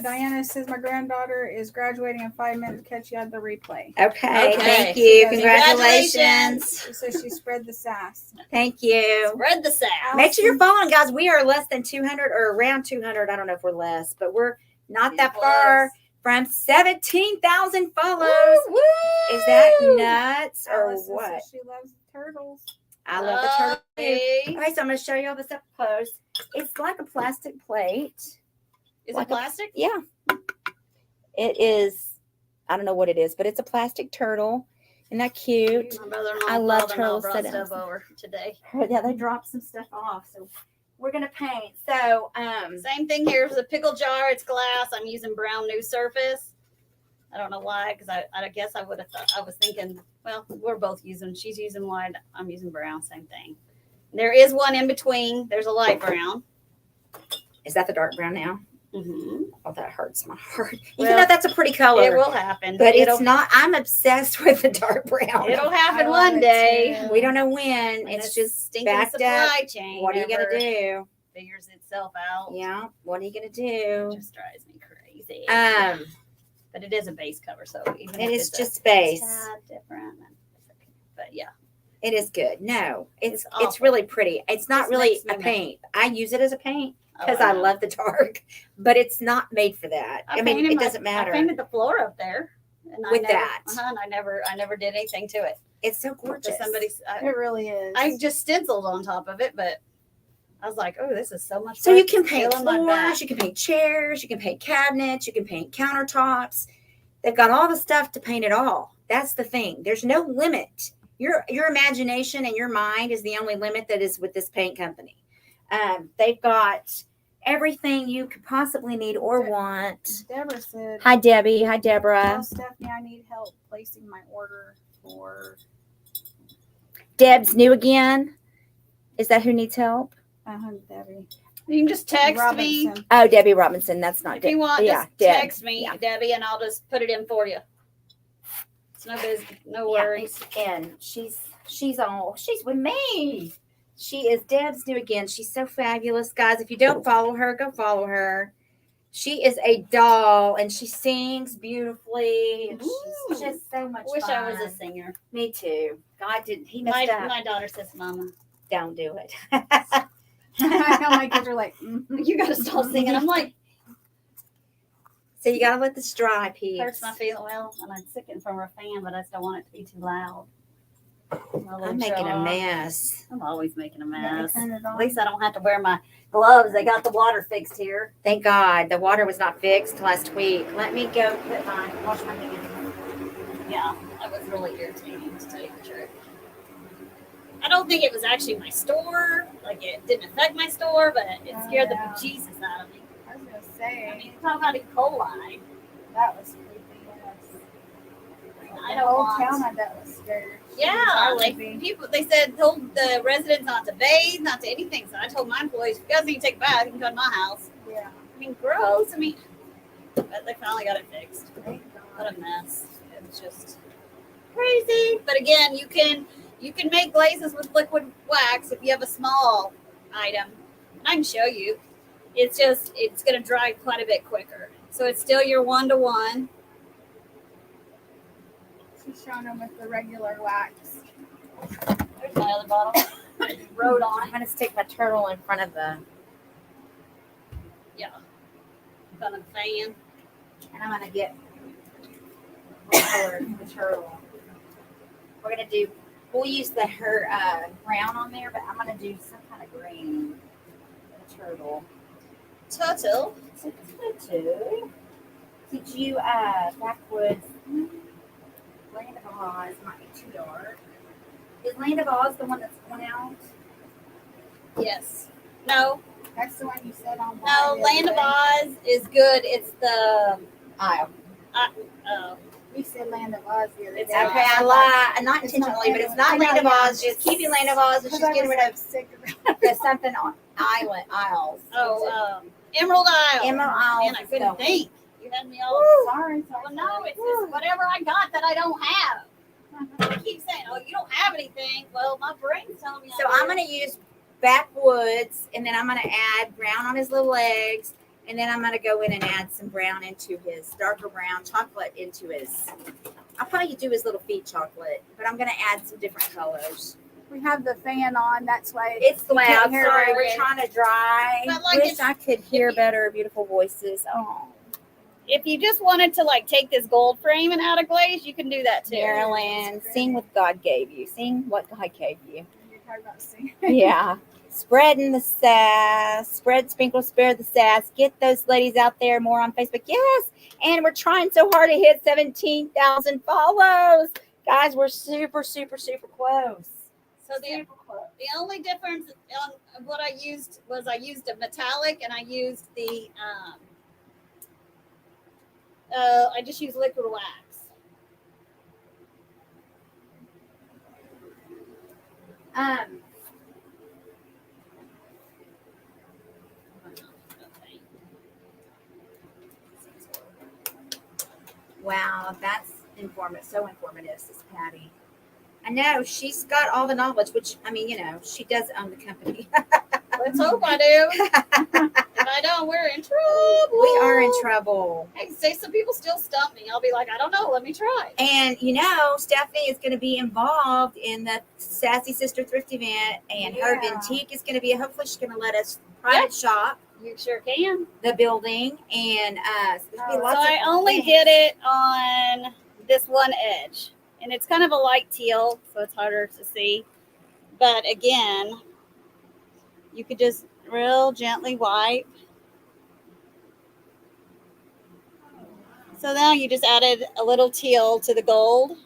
Diana says my granddaughter is graduating in 5 minutes. Catch you at the replay. Okay. Okay. Thank you. Congratulations. She says she spread the sass. Thank you. Spread the sass. Make sure you're following, guys. We are less than 200 or around 200. I don't know if we're less, but we're not that far from 17,000 follows. Woo, woo! Is that nuts or Allison what? says she loves turtles. I love the turtle. too. Okay. Okay, so I'm going to show you all this up close. It's like a plastic plate. Is Like it plastic? Yeah. It is. I don't know what it is, but it's a plastic turtle. Isn't that cute? My brother-in-law, I love father-in-law turtles. brought So stuff over today. yeah, they dropped some stuff off. So we're going to paint. So, Same thing here. It's a pickle jar. It's glass. I'm using brown new surface. I don't know why, because I guess I would have thought, I was thinking, well, we're both using, she's using white, I'm using brown, same thing. There is one in between. There's a light brown. is that the dark brown now? Mm-hmm. Oh, that hurts my heart. Well, Even though that's a pretty color. It will happen. But it'll, it's not. I'm obsessed with the dark brown. It'll happen I love one it day. too. We don't know when. When It's this just stinking backed supply up. chain. What are you never going to do? Figures itself out. Yeah. What are you going to It do? just drives me crazy. But it is a base cover, so even It if is it's just a space. tad different. But yeah, It is good. No, it's awful. really pretty. It's not Just really makes me a paint. I use it as a paint Oh, because I know. love the dark, but it's not made for that. I mean, painted it my- doesn't matter. I painted the floor up there, and With I never, that. and I never did anything to it. It's so gorgeous. It really is. I just stenciled on top of it, but I was like, oh, this is so much. So work. you can It's paint killing my back. floors, you can paint chairs, you can paint cabinets, you can paint countertops. They've got all the stuff to paint it all. That's the thing. There's no limit. Your imagination and your mind is the only limit that is with this paint company. They've got everything you could possibly need or want. Deborah said, Hi, Debbie. Hi, Deborah. "Tell Stephanie I need help placing my order for Deb's new again. Is that who needs help? Debbie You can just text me Robinson." Oh, Debbie Robinson. That's not if you Deb. want. Yeah, Just Deb. text me, Yeah. Debbie, and I'll just put it in for you. It's no business, no Yeah, worries. and she's with me. She is Deb's new again. She's so fabulous, guys. If you don't follow her, go follow her. She is a doll, and she sings beautifully. And she's just so much Wish fun. I was a singer. Me too. God didn't. He messed up. My daughter says, "Mama, Don't do it. I know my kids are like, you got to stop singing." I'm like, So you gotta let this dry, peeps. hurts my feeling. Well, and I'm sicking from her fan, but I still want it to be too loud. My little I'm making a child. mess. I'm always making a "Let me mess. turn it At on." least I don't have to wear my gloves. They got the water fixed here. Thank God the water was not fixed last week. Let me go put wash my hands. Yeah, that was really irritating, to tell you the truth. I don't think it was actually my store. Like, it didn't affect my store, but it scared the yeah. bejesus out of me. I was gonna say I mean, talk about E. coli. that was creepy. Yes. I The don't whole want- town I bet was scared. Yeah, like Creepy. people, they said told the residents not to bathe, not to anything. So I told my employees, if you guys need to take a bath, you can come to my house. Yeah. I mean, gross. I mean, but they finally got it fixed. Thank What God. a mess. It was just crazy. But again, you can make glazes with liquid wax if you have a small item. And I can show you. It's going to dry quite a bit quicker. So it's still your 1-to-1. She's showing them with the regular wax. There's my other bottle. I just wrote on I'm it. gonna stick my turtle in front of the, Yeah. Got a fan. and I'm gonna get the turtle. We're gonna do. We'll use her brown on there, but I'm gonna do some kind of green. The turtle. Turtle. Turtle. Did you backwoods? Land of Oz might be too dark. Is Land of Oz the one that's going out? Yes. No. That's the one you said on. No. Land of Oz is good. It's the. Aisle. We said Land of Oz the other It's day. Okay, I lied. Not It's not intentionally, but it's Land not of- Land of I know, Oz. Just keeping Land of Oz. It's Because just I getting was rid like of sick of the something on Isles. Emerald Isle. Emerald Isle. Man, I couldn't think. You had me all. Sorry. Well, no, it's just whatever I got that I don't have. I keep saying, "Oh, you don't have anything." Well, my brain's telling me. So I'm going to use backwoods, and then I'm going to add brown on his little legs, and then I'm going to go in and add some brown into his darker brown chocolate into his. I'll probably do his little feet chocolate, but I'm going to add some different colors. We have the fan on. That's why It's you loud. can't hear Sorry, very we're good. trying to dry. But, like, Wish I could hear better, beautiful voices. Oh, if you just wanted to like take this gold frame and add a glaze, you can do that too. Marilyn, sing what God gave you. Sing what God gave you. You're talking about singing. Yeah. Spreading the sass. Spread, sprinkle, spare the sass. Get those ladies out there more on Facebook. Yes. And we're trying so hard to hit 17,000 follows. Guys, we're super, super, super close. So the only difference on what I used was I used a metallic and I used the I just used liquid wax. Wow, that's informative. So informative, Sis Patty. I know she's got all the knowledge, which I mean, she does own the company. Let's hope I do. If I don't, we're in trouble. We are in trouble. Hey, say some people still stump me. I'll be like, I don't know. Let me try. And Stephanie is going to be involved in the Sassy Sister Thrift event, and her boutique is going to be. Hopefully, she's going to let us private shop. You sure can. The building, and so I only did it on this one edge, and it's kind of a light teal, so it's harder to see. But again, you could just real gently wipe. So now you just added a little teal to the gold.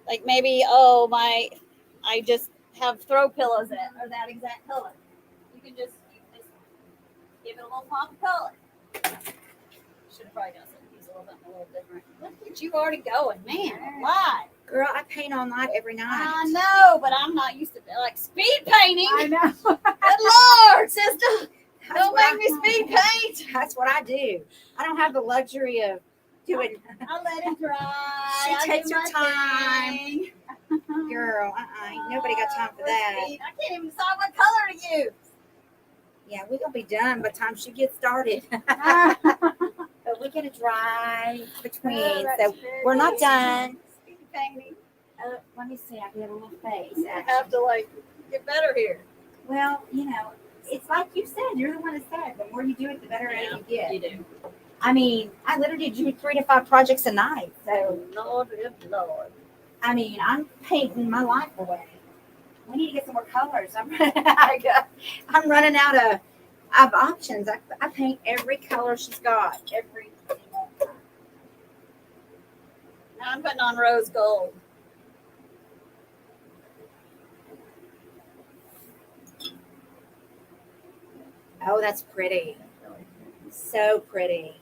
Like maybe, I just have throw pillows that are that exact color. You can just give it a little pop of color. Should have probably done something a little different. Look at you already going, man. Why? Girl, I paint all night every night. I know, but I'm not used to like speed painting. I know. Good Lord, sister. Don't make me speed paint. That's what I do. I don't have the luxury of doing. I'll let it dry. She takes her time. Thing. Girl, nobody got time for that. I can't even decide what color to use. Yeah, we're going to be done by the time she gets started. But we're going to dry between. So we're not done. Speed painting. Let me see. I get a little face. I have to get better here. Well, it's like you said. You're the one that said the more you do it, the better at it you get. You do. I mean, I literally do 3 to 5 projects a night. So, Lord. I mean, I'm painting my life away. We need to get some more colors. I'm running out of options. I paint every color she's got. Every single time. Now I'm putting on rose gold. Oh, that's pretty. So pretty.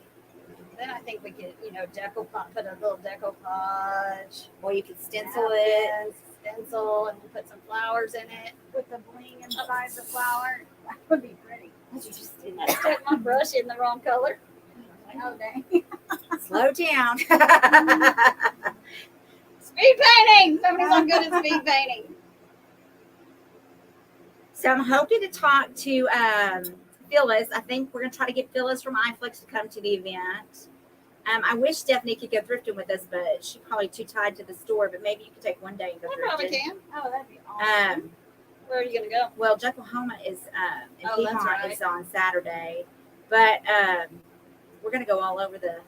Then I think we could, decoupage, put a little decoupage. Or you could stencil it. Stencil, and we'll put some flowers in it. Put the bling inside the flower. That would be pretty. You just did I stuck my brush in the wrong color. Oh, dang. Slow down. Speed painting! Somebody's not good at speed painting. So I'm hoping to talk to Phyllis. I think we're going to try to get Phyllis from iFlex to come to the event. I wish Stephanie could go thrifting with us, but she's probably too tied to the store. But maybe you could take one day and go I probably thrifting. can. Oh, that'd be awesome. Where are you going to go? Well, Oklahoma is in Oh, that's Piedmont right. is on Saturday, but we're going to go all over the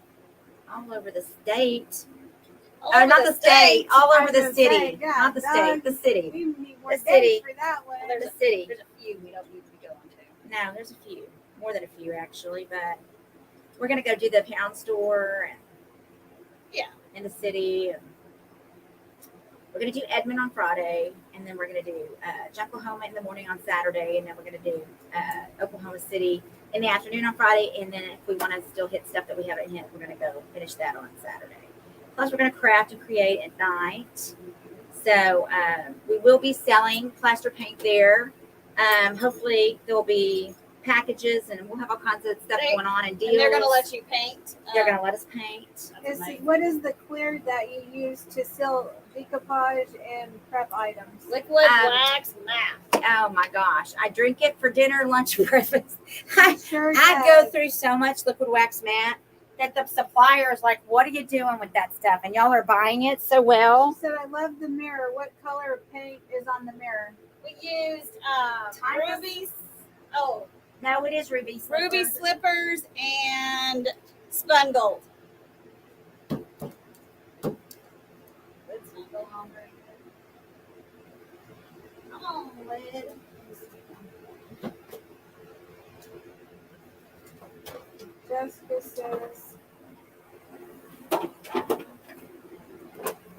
state. Not the state, all over the city. Not the state, the city. We need more The city. days for that one. There's The city. There's a few we don't need to be going to. No, there's a few, more than a few actually, but we're gonna go do the pound store and in the city. And we're gonna do Edmond on Friday, and then we're gonna do Oklahoma in the morning on Saturday, and then we're gonna do Oklahoma City in the afternoon on Friday, and then if we want to still hit stuff that we haven't hit, we're gonna go finish that on Saturday. Plus, we're gonna craft and create at night. So we will be selling plaster paint there. Hopefully there'll be packages and we'll have all kinds of stuff going on and deals. And they're going to let you paint. They're going to let us paint. What is the clear that you use to seal decoupage and prep items? Liquid wax matte. Oh my gosh. I drink it for dinner, lunch, and breakfast. I Sure go through so much liquid wax matte that the supplier is like, what are you doing with that stuff? And y'all are buying it so well. She said, I love the mirror. What color of paint is on the mirror? We used rubies. Oh, No, it is ruby slippers. Ruby slippers and spun gold. Let's not go on very good. Come on, lid. Jessica says, I don't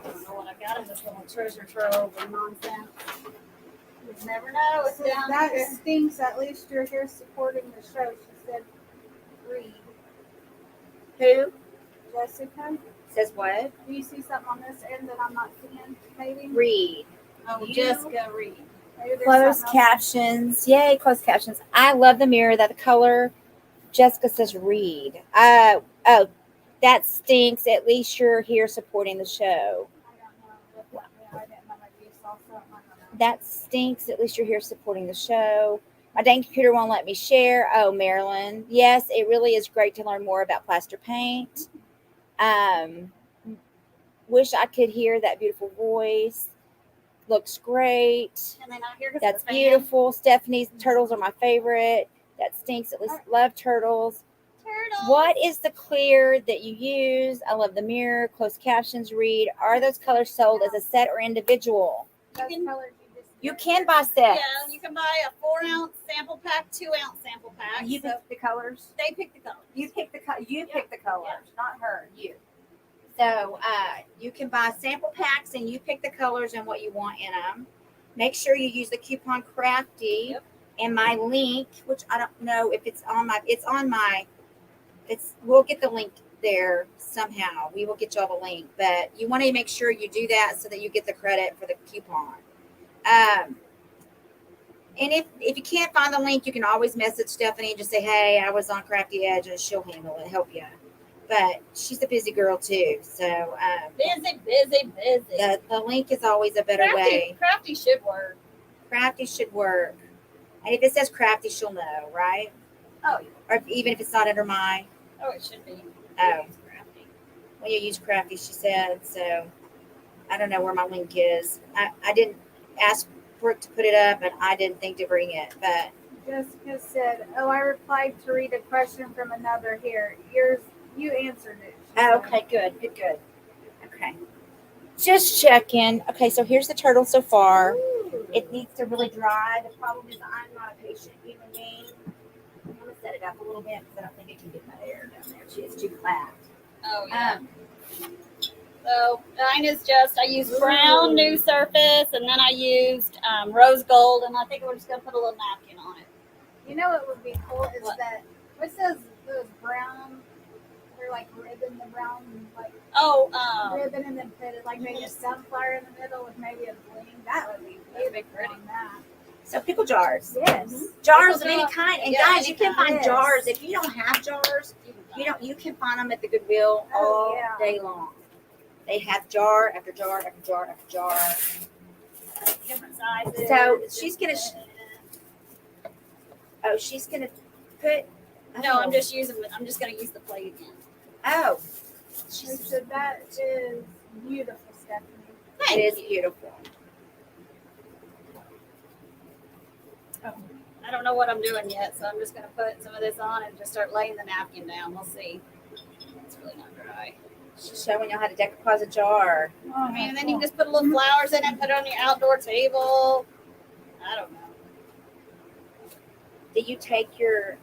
know what I got in this little treasure trove of nonsense. You never know. It's down that here. stinks. At least you're here supporting the show. She said, read. Who Jessica, says what? do you see something on this end that I'm not seeing? Maybe? Read. Oh, You- Jessica Reed. Maybe there's Closed something else. captions. Yay, closed captions. I love the mirror. That color. Jessica says read. Oh, that stinks. At least you're here supporting the show. I don't know. I didn't know maybe you saw something. I don't know. That stinks. At least you're here supporting the show. My dang computer won't let me share. Oh, Marilyn. Yes, it really is great to learn more about plaster paint. Wish I could hear that beautiful voice. Looks great. And then out here, That's beautiful. Stephanie's turtles are my favorite. That stinks. At least love turtles. Turtle. What is the clear that you use? I love the mirror. Closed captions read. Are those colors sold as a set or individual? Those can- colors you just You did. can buy sets. Yeah, you can buy a 4-ounce sample pack, 2-ounce sample pack. You So pick the colors. they pick the colors. You pick the Yeah. pick the colors, not her. You. So you can buy sample packs and you pick the colors and what you want in them. Make sure you use the coupon Crafty Yep. and my link, which I don't know if it's on my. We'll get the link there somehow. We will get y'all the link, but you want to make sure you do that so that you get the credit for the coupon. And if you can't find the link, you can always message Stephanie and just say, hey, I was on Crafty Edge, and she'll handle it, help you. But she's a busy girl too. So Busy. the link is always a better way. Crafty should work. Crafty should work. And if it says Crafty, she'll know, right? Oh, yeah. Or even if it's not under my, Oh, it should be. Oh. It's Crafty. when you use Crafty, she said. So I don't know where my link is. I didn't ask Brooke to put it up, and I didn't think to bring it. But Jessica said, oh, I replied to read a question from another here. You answered it. she said. okay, good. Okay. Just checking. Okay, so here's the turtle so far. Ooh. It needs to really dry. The problem is I'm not a patient human being. I'm going to set it up a little bit because I don't think it can get that air down there. It's too flat. Oh, yeah. So mine is just, I used brown new surface, and then I used rose gold, and I think we're just going to put a little napkin on it. You know what would be cool is What? that, what's those brown, they're like ribbon, the brown, like Oh, ribbon, and then put it like maybe a sunflower in the middle with maybe a bling. That would be That'd be pretty. on that. So pickle jars. Yes. Jars of Pickle any jar. kind. And Yeah, guys, any you can kind. find Yes. jars. If you don't have jars, you can find them at the Goodwill Oh, all yeah. day long. They have jar after jar after jar after jar. different sizes. So she's gonna she's gonna put. No, I'm just going to use the plate again. Oh, She said that is beautiful, Stephanie. it is beautiful. I don't know what I'm doing yet, so I'm just going to put some of this on and just start laying the napkin down. We'll see. It's really not dry. She's showing you how to decompose a jar. Oh, I mean, and then you can just put a little flowers in it and put it on your outdoor table. I don't know. Do you take your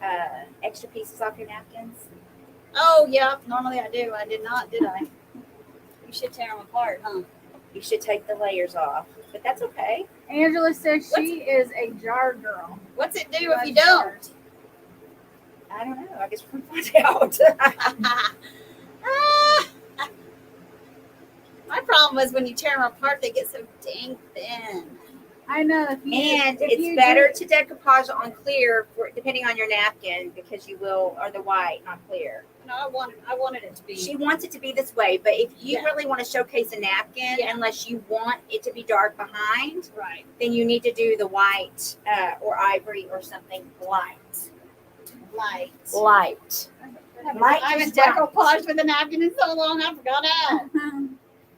extra pieces off your napkins? Oh, yeah. Normally I do. I did not, did I? You should tear them apart, huh? You should take the layers off, but that's okay. Angela says she is a jar girl. What's it do if you don't? I don't know. I guess we're gonna find out. My problem was when you tear them apart, they get so dang thin. I know. If you better to decompose on clear, depending on your napkin, because you will, or the white, not clear. No, I wanted it to be. She wants it to be this way, but if you Yeah. really want to showcase a napkin, Yeah. unless you want it to be dark behind, right. then you need to do the white or ivory or something light. Light. Light. Light I haven't is white. decoupaged with a napkin in so long, I forgot how.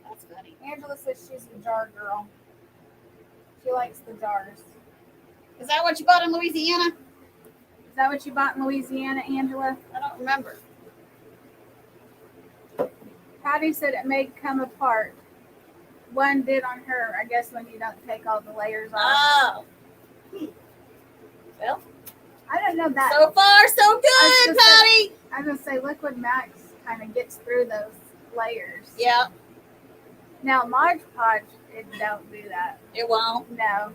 That's funny. Angela says she's a jar girl. She likes the jars. Is that what you bought in Louisiana? Is that what you bought in Louisiana, Angela? I don't remember. Patty said it may come apart. One did on her, I guess, when you don't take all the layers off. Oh. Well, I don't know that. so far so good, I was Patty. I was gonna say Liquid Max kind of gets through those layers. Yeah, Now Mod Podge, it don't do that. it won't. No,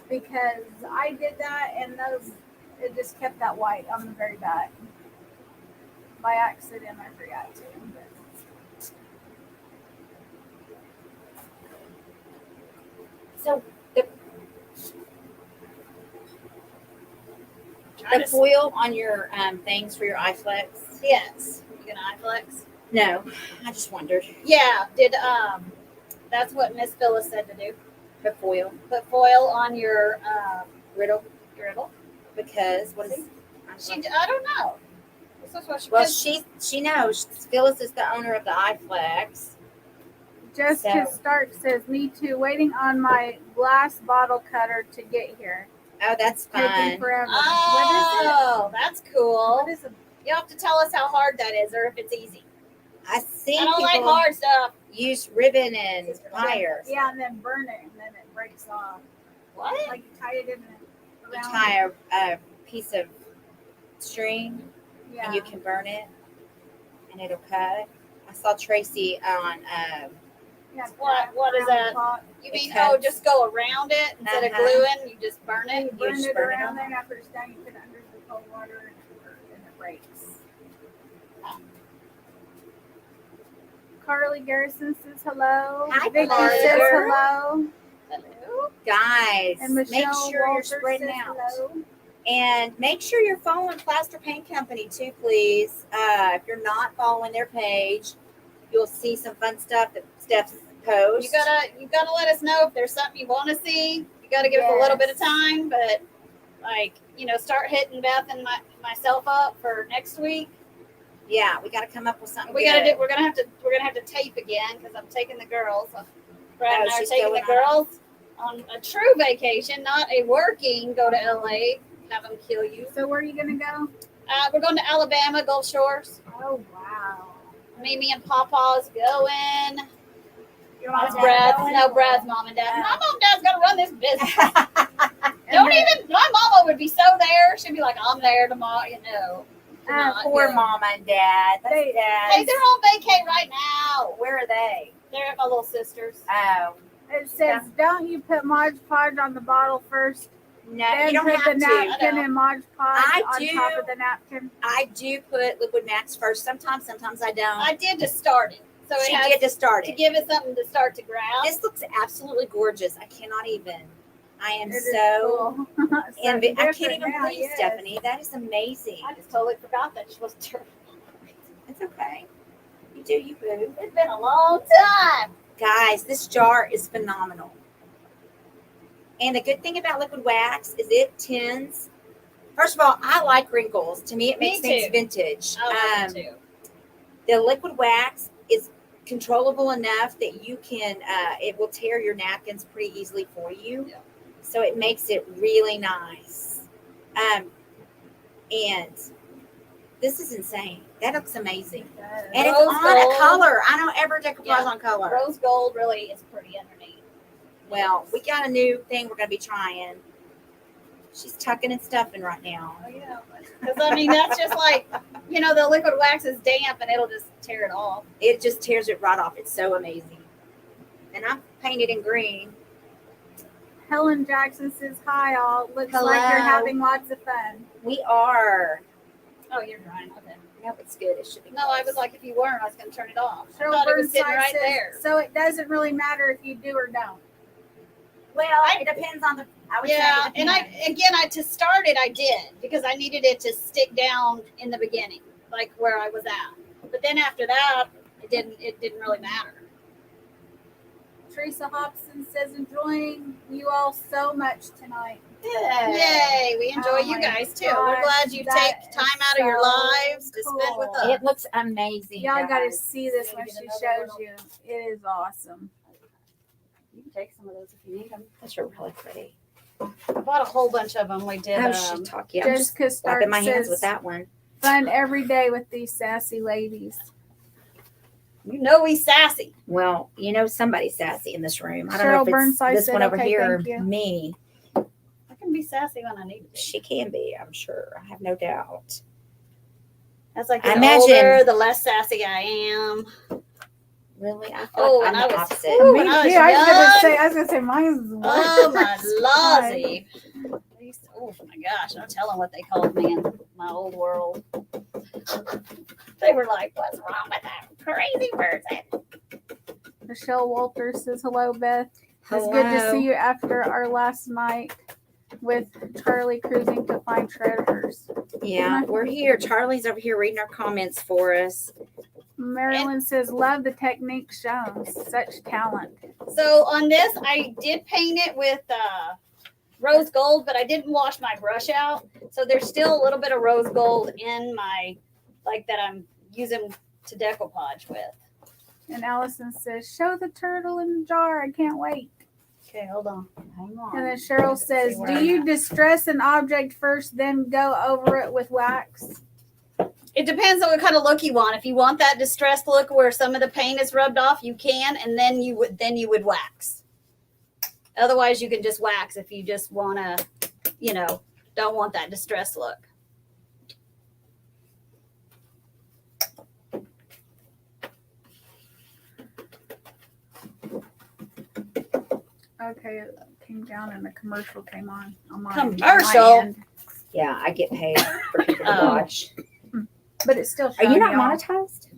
because I did that and those, it just kept that white on the very back. By accident, I forgot to. But. So Try the to- foil on your things for your iFlex. Yes. You gonna iFlex? No, I just wondered. Yeah. Did that's what Miss Phyllis said to do. The foil Put foil on your griddle griddle. because what is? I don't know. This is what she Well, did. she knows. Phyllis is the owner of the iFlex. Just So- to start says, me too, waiting on my glass bottle cutter to get here. Oh, that's Taking fun. forever. Oh, that's cool. What is it? You have to tell us how hard that is, or if it's easy. I see I don't like people hard stuff. use ribbon and pliers. Yeah, and then burn it, and then it breaks off. What? Like you tie it in You around. tie a piece of string Yeah. and you can burn it and it'll cut. I saw Tracy on Yeah, What is around that? the clock. You It mean, cuts. just go around it instead of Uh-huh. gluing? You just burn You it? burn just it burn it around on. there, and after it's done, you put it under the cold water and it breaks. Carly Garrison says hello. Hi, Vicky Carly says girl. hello. Hello? guys. And Make Michelle sure you're Walter spreading says out. hello. And make sure you're following Plaster Paint Company too, please. If you're not following their page, you'll see some fun stuff that Steph posts. You gotta let us know if there's something you want to see. You gotta give us a little bit of Yes. time, but start hitting Beth and myself up for next week. Yeah, we got to come up with something. We're gonna have to tape again because I'm taking the girls. Brad and I are she's taking the going on. girls on a true vacation, not a working. Go to LA, have them kill you. So where are you gonna go? We're going to Alabama, Gulf Shores. Oh wow. Mimi and Papa's going. Your That's mom and dad Brad's. going? No, Brad's mom and dad. My mom and dad's gonna run this business. And then, My mama would be so there. She'd be like, I'm there tomorrow, Not Poor good. mama and dad. That's They- dad. Hey, they're on vacay right now. Where are they? They're at my little sister's. Oh, It says, don't you put Mod Podge on the bottle first, no, then you don't put have the to. napkin I and Mod Podge I on do. top of the napkin? I do put Liquid Max first. Sometimes I don't. I did to start it. So she it has did to start to it. give it something to start to grab. This looks absolutely gorgeous. I cannot even. I am It is so cool. envy. I can't Something even different believe, now, Stephanie. That is amazing. I just totally forgot that she was turning. It's okay. You do you, boo. It's been a long time. Guys, this jar is phenomenal. And the good thing about liquid wax is it tends. First of all, I like wrinkles. To me, it Me makes things too. vintage. I love it too. The liquid wax is controllable enough that you can. It will tear your napkins pretty easily for you. Yeah. So it makes it really nice. And this is insane. That looks amazing. And it's Rose on gold. a color. I don't ever decompress Yeah. on color. Rose gold really is pretty underneath. Well, we got a new thing we're going to be trying. She's tucking and stuffing right now. Oh yeah, because that's just like the liquid wax is damp and it'll just tear it off. It just tears it right off. It's so amazing. And I'm painted in green. Helen Jackson says, hi all. Looks Hello. like you're having lots of fun. We are. Oh, you're drying. Okay. No, it's good. It should be. No, I was like, if you weren't, I was going to turn it off. I Cheryl thought it was sitting Burnside right says, there. so it doesn't really matter if you do or don't. Well, it depends on the. I would Yeah, say it and depends. to start it, I did because I needed it to stick down in the beginning, like where I was at. But then after that, it didn't really matter. Teresa Hobson says, enjoying you all so much tonight. Yay! We enjoy Oh you my guys too. gosh, We're glad you that take is time out of your so lives to spend with cool. us. It looks amazing. Y'all got to guys. see this Maybe when get she another shows little- you. It is awesome. You can take some of those if you need them. Those are really pretty. I bought a whole bunch of them. We did. Oh, she's talking. I'm just Jessica slapping my hands says, with that one. fun every day with these sassy ladies. You know we sassy. Well, you know somebody's sassy in this room. I don't Cheryl know if it's Burnside this said, one over "Okay, here, thank you." me. I can be sassy when I need to be. She can be, I'm sure. I have no doubt. That's like I the imagine- older, the less sassy I am. Really? I feel Oh, like and I'm I the was- opposite. Ooh, Me when too. I was I was gonna say mine's worse. Oh my God. lawsy. Oh my gosh, I'm telling what they called me in my old world. They were like, what's wrong with that crazy person? Michelle Walters says, hello, Beth. It's good to see you after our last night with Charlie cruising to find treasures. Yeah, we're here. Charlie's over here reading our comments for us. Marilyn says, love the technique shown. Such talent. So on this, I did paint it with rose gold, but I didn't wash my brush out. So there's still a little bit of rose gold in my, like that I'm using to decoupage with. And Allison says, show the turtle in the jar. I can't wait. Okay, hold on. Hang on. And then Cheryl says, where do I'm you at. distress an object first, then go over it with wax? It depends on what kind of look you want. If you want that distressed look where some of the paint is rubbed off, you can, and then you would wax. Otherwise, you can just wax if you just want to, don't want that distressed look. Okay, it came down and the commercial came on. Commercial? my end. Yeah, I get paid for people to Oh. watch. But it's still Are showing you not y'all. monetized?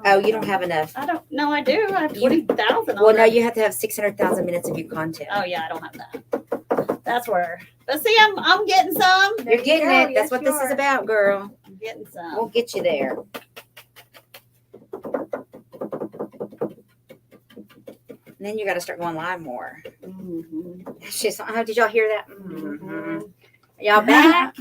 Oh, you don't have enough. I don't. No, I do. I have 20,000. Well, no, you have to have 600,000 minutes of your content. Oh yeah, I don't have that. That's where. But see, I'm getting some. There You're you getting go. it. Yes, That's what you this is are. about, girl. I'm getting some. We'll get you there. And then you got to start going live more. Mhm. She's, oh, did y'all hear that? Mhm. Y'all back?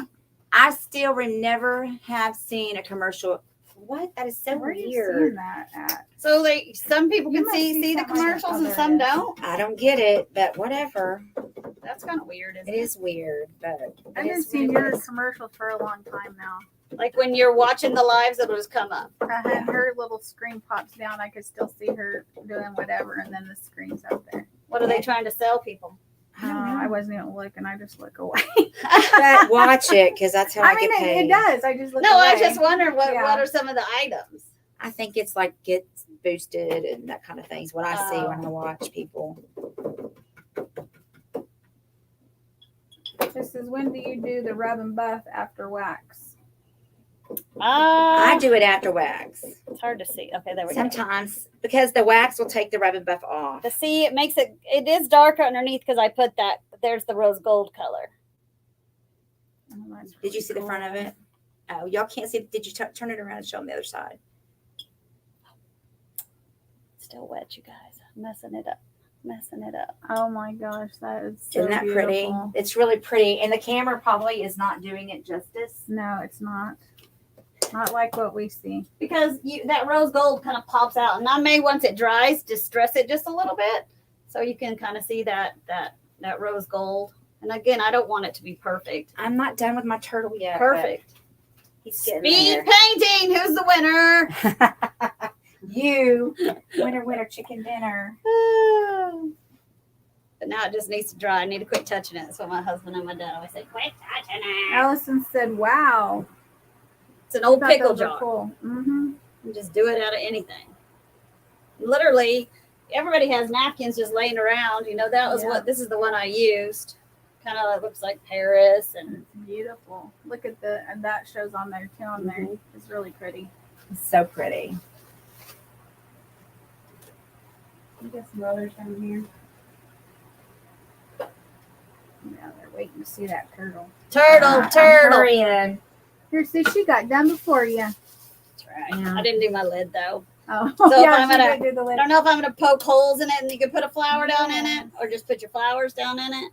I still never have seen a commercial. What? That is so Where are you weird. seeing that at? So some people You can must see see the something like that. commercials Oh, and there some it is. don't. I don't get it, but whatever. That's kind of weird, isn't It is weird, but I it haven't is seen what it your is. commercial for a long time now. Like when you're watching the lives, it'll just come up. I had her little screen pops down. I could still see her doing whatever, and then the screen's up there. What are they trying to sell people? I don't know. I wasn't even looking. I just look away. But watch it because that's how I, I mean, get paid. it does. I just look No, away. I just wonder what Yeah. are some of the items. I think it's like gets boosted and that kind of things. What I see Oh. when I watch people. This is when do you do the rub and buff after wax? I do it after wax. It's hard to see. Okay, there we go. Sometimes because the wax will take the rub and buff off. To see, it is darker underneath because I put that. There's the rose gold color. Oh, that's Did you really see the front of cool. it? Oh, y'all can't see. Did you turn it around and show them the other side? Still wet, you guys. Messing it up. Oh my gosh, that is so Isn't that beautiful. pretty? It's really pretty. And the camera probably is not doing it justice. No, it's not. Not like what we see. Because that rose gold kind of pops out, and I may once it dries, distress it just a little bit, so you can kind of see that rose gold. And again, I don't want it to be perfect. I'm not done with my turtle yet. Perfect. He's getting Speed there. painting. Who's the winner? You. Winner, chicken dinner. But now it just needs to dry. I need to quit touching it. That's what my husband and my dad always say. Quit touching it. Allison said, wow. It's an old Thought pickle those were jar. Cool. Mm-hmm. You just do it out of anything. Literally, everybody has napkins just laying around. That was Yeah. this is the one I used. Kind of looks like Paris and It's beautiful. Look at and that shows on there too. On there, Mhm. it's really pretty. It's so pretty. You got some others down here. Yeah, they're waiting to see that turtle. turtle. I'm hurrying. Here, see, she got done before you. That's right. Yeah. I didn't do my lid though. Oh, So if yeah, I'm she gonna- did do the I lid. don't know if I'm gonna poke holes in it and you can put a flower down in it, or just put your flowers down in it.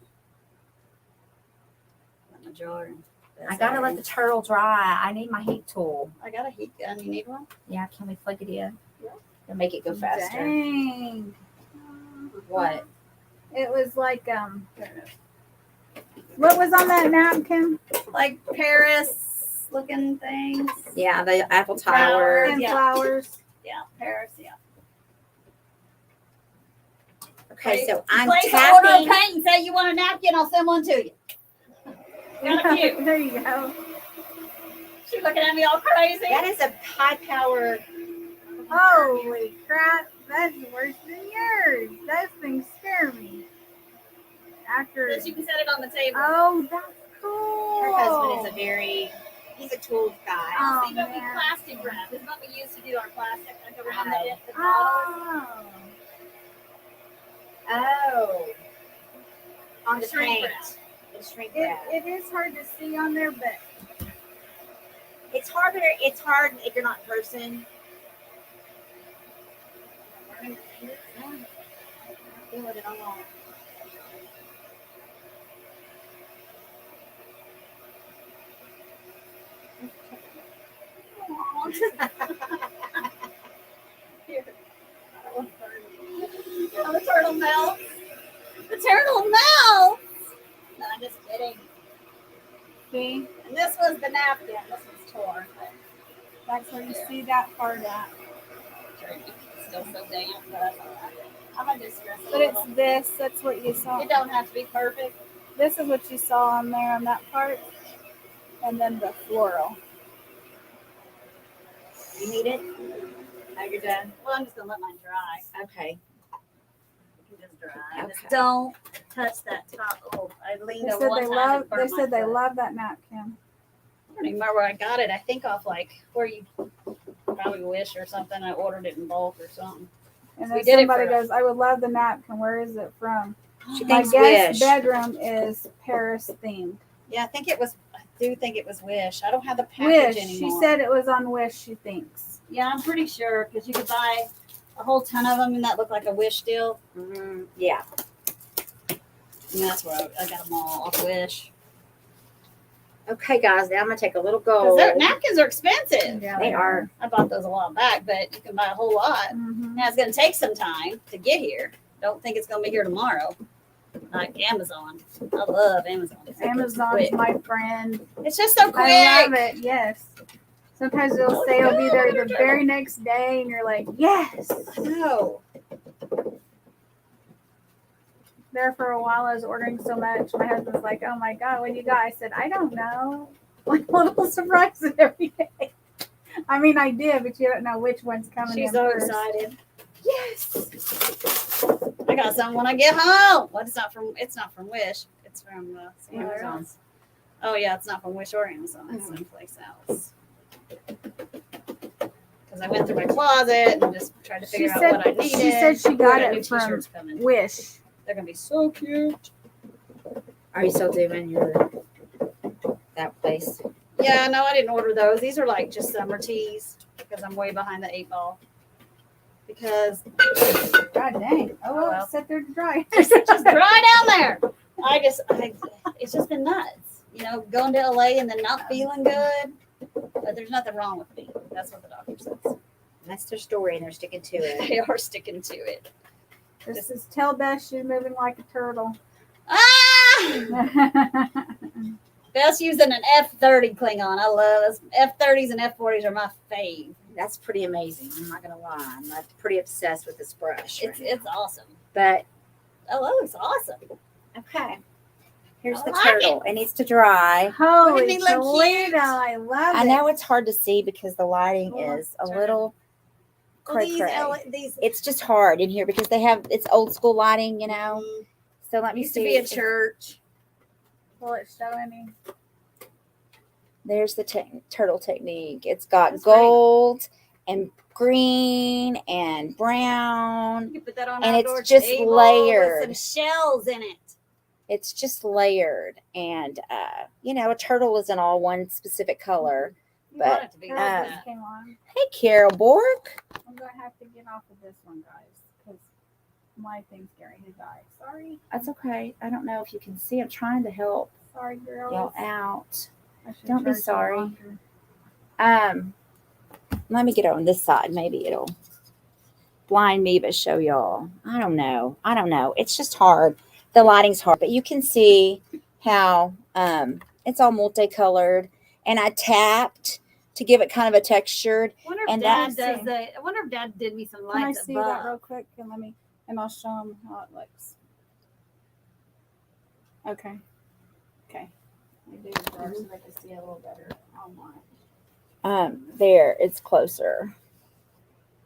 Put my jar in. I gotta let the turtle dry. I need my heat tool. I got a heat gun. You need one? Yeah, can we plug it in? Yeah. And make it go faster. Dang. What? It was like What was on that napkin? Like Paris looking things. Yeah, the Apple Flowers. Tower. And Yeah. flowers. Yeah, Paris. Yeah. Okay, so I'm Place an order of tapping. paint and say you want a napkin. I'll send one to you. Got a few. There you go. She's looking at me all crazy. That is a high-powered. Holy crap, that's worse than yours. Those things scare me. After. So you can set it on the table. Oh, that's cool. Her husband is he's a tools guy. Oh, See, but we man. plastic wrap. This is what we used to do our plastic, like around the bottles. Oh. Oh. On the Shrink paint. wrap. The shrink wrap. It is hard to see on there, but It's hard if you're not in person. Feel it all. Here. Oh, the turtle melts. The turtle melts. No, I'm just kidding. see, And this was the napkin. This was torn. But that's where you see that part at. it's still so damp. But that's all right. I'm gonna just stress it. But it's this, that's what you saw. It don't have to be perfect. This is what you saw on there on that part. And then the floral. You need it? Oh, you're done? Well, I'm just gonna let mine dry. Okay. You can just dry. Okay. Just don't touch that top. Oh, I leaned They over said one they time love and burnt they said my they foot. love that napkin. I don't even remember where I got it. I think off like where you probably Wish or something. I ordered it in bulk or something. And We then did it somebody for- goes, I would love the napkin. Where is it from? She My thinks guest Wish. bedroom is Paris themed. Yeah, I do think it was Wish. I don't have the package Wish. anymore. She said it was on Wish, she thinks. Yeah, I'm pretty sure because you could buy a whole ton of them and that looked like a Wish deal. Yeah. And that's where I got them all off Wish. Okay, guys. Now I'm gonna take a little Because gold. their napkins are expensive. Yeah, They are. I bought those a while back, but you can buy a whole lot. Mm-hmm. Now it's going to take some time to get here. Don't think it's going to be here tomorrow. Like Amazon. I love Amazon. It's like it's Amazon's quick. my friend. It's just so quick. I love it. Yes. Sometimes they'll say it'll be there the very next day, and you're like, yes. No. There for a while, I was ordering so much. My husband's like, oh my God, what do you got? I said, I don't know. Like a little surprise every day. I mean, I did, but you don't know which one's coming She's in so first. excited. Yes. I got some when I get home. Well, it's not from Wish. It's from somewhere Amazon. else. Oh yeah, it's not from Wish or Amazon. It's someplace else. Because I went through my closet and just tried to She figure out said what I needed. she said she Ooh, I got new it from t-shirts coming. Wish. They're gonna be so cute. Are you still doing that place? Yeah, no, I didn't order those. These are like just summer tees because I'm way behind the 8 ball. Because God dang. Oh, well, well. sit there to dry. it's just dry down there. It's just been nuts. You know, going to LA and then not feeling good. But there's nothing wrong with me. That's what the doctor says. That's their story, and they're sticking to it. They are sticking to it. This is tell Beth she's moving like a turtle. Ah! Best using an F30 Klingon. I love F30s and F40s are my fave. That's pretty amazing. I'm not gonna lie. I'm not pretty obsessed with this brush. It's awesome. But Oh, that looks awesome. okay. Here's I the like turtle. It needs to dry. Holy Wouldn't he look Toledo, cute? I love I it. know it's hard to see because the lighting Oh, is a turn. little Well, cray cray. It's just hard in here because it's old school lighting, you know. So let me used to see. be a church. Will it show any? There's the turtle technique. It's got That's right. gold and green and brown. You can put that on And it's outdoor just table layered. with some shells in it. It's just layered, and a turtle isn't all one specific color. You But, want it to be Carol like just that. came on. Hey, Carol Bork. I'm going to have to get off of this one, guys, because my thing's getting to die. Sorry. That's okay. I don't know if you can see. I'm trying to help Sorry, girls. y'all out. I should Don't be charge you sorry. longer. Let me get on this side. Maybe it'll blind me, but show y'all. I don't know. It's just hard. The lighting's hard, but you can see how it's all multicolored, and I tapped to give it kind of a textured. I wonder if And Dad that's- does the. I wonder if Dad did me some Can I lights see that above. real quick? And I'll show them how it looks. Okay. Okay. We do it dark so they can see a little better online. There, it's closer.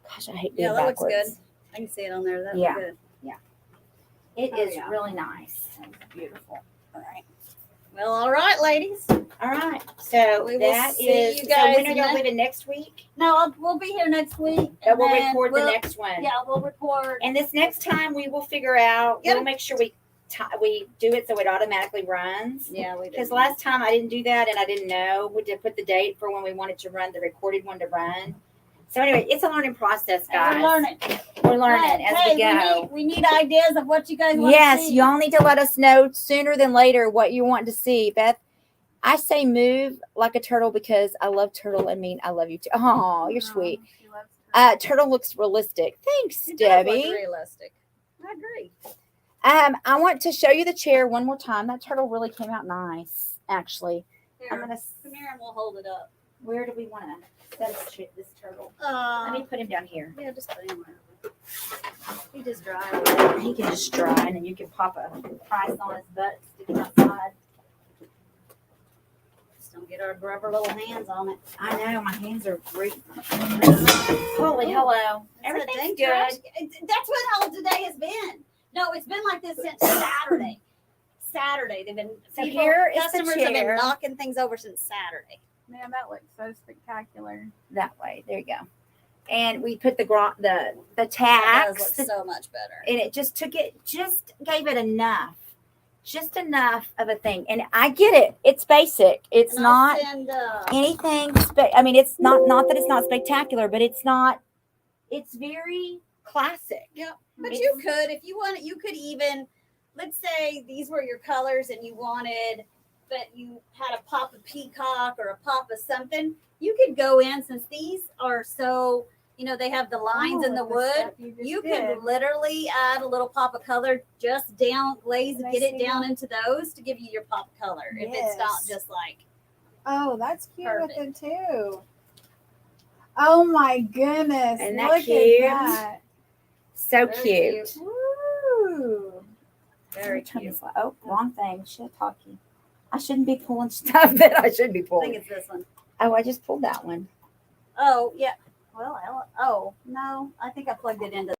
Gosh, I hate being Yeah, that looks backwards. good. I can see it on there. That Yeah. looks good. It Oh, is yeah. really nice. That's beautiful. All right. Well, all right, ladies. All right. So We will that see is. you So guys when are y'all next- leaving next week? No, we'll be here next week. But and we'll then record the we'll- next one. Yeah, we'll record. And this next time we will figure out. Yep. We'll make sure we do it so it automatically runs. Yeah, we did. Because last time I didn't do that and I didn't know. We did put the date for when we wanted to run the recorded one to run. So anyway, it's a learning process, guys. We're learning. We're learning as we go. We need ideas of what you guys want Yes, to see. y'all need to let us know sooner than later what you want to see. Beth, I say move like a turtle because I love turtle and mean I love you too. Oh, you're sweet. She loves Turtle looks realistic. Thanks, It does look Debbie. realistic. I agree. I want to show you the chair one more time. That turtle really came out nice, actually. Here, I'm gonna. come here and we'll hold it up. Where do we want to set this turtle? Let me put him down here. Yeah, just put him wherever. He just dry. He can just dry, and then you can pop a price on his butt, stick him outside. Just don't get our grubber little hands on it. I know my hands are great. Holy hello! Everything's good. That's what how today has been. No, it's been like this since Saturday. Saturday, they've been. So here is the customers have been chair. knocking things over since Saturday. Man, that looks so spectacular. That way, there you go. And we put the That tacks, does look so much better. and it just gave it enough, just enough of a thing. And I get it; it's basic. It's And I'll not send, anything. I mean, it's not that it's not spectacular, but it's not. It's very classic. But It's- you could, if you wanted, you could even, let's say these were your colors and you wanted, but you had a pop of peacock or a pop of something, you could go in, since these are so, they have the lines in the wood, you could literally add a little pop of color just down, glaze, Can I get it see down that? into those to give you your pop of color. If it's not Yes. just like, Oh, that's cute Perfect. with it too. Oh my goodness. Isn't that Look cute? at that. So Very cute. cute. Woo. very Turn cute. this light- Oh, wrong thing. Shit, talking. I shouldn't be pulling stuff that I should be I think pulling. it's this one. Oh, I just pulled that one. Oh, yeah. Well, oh, no. I think I plugged it into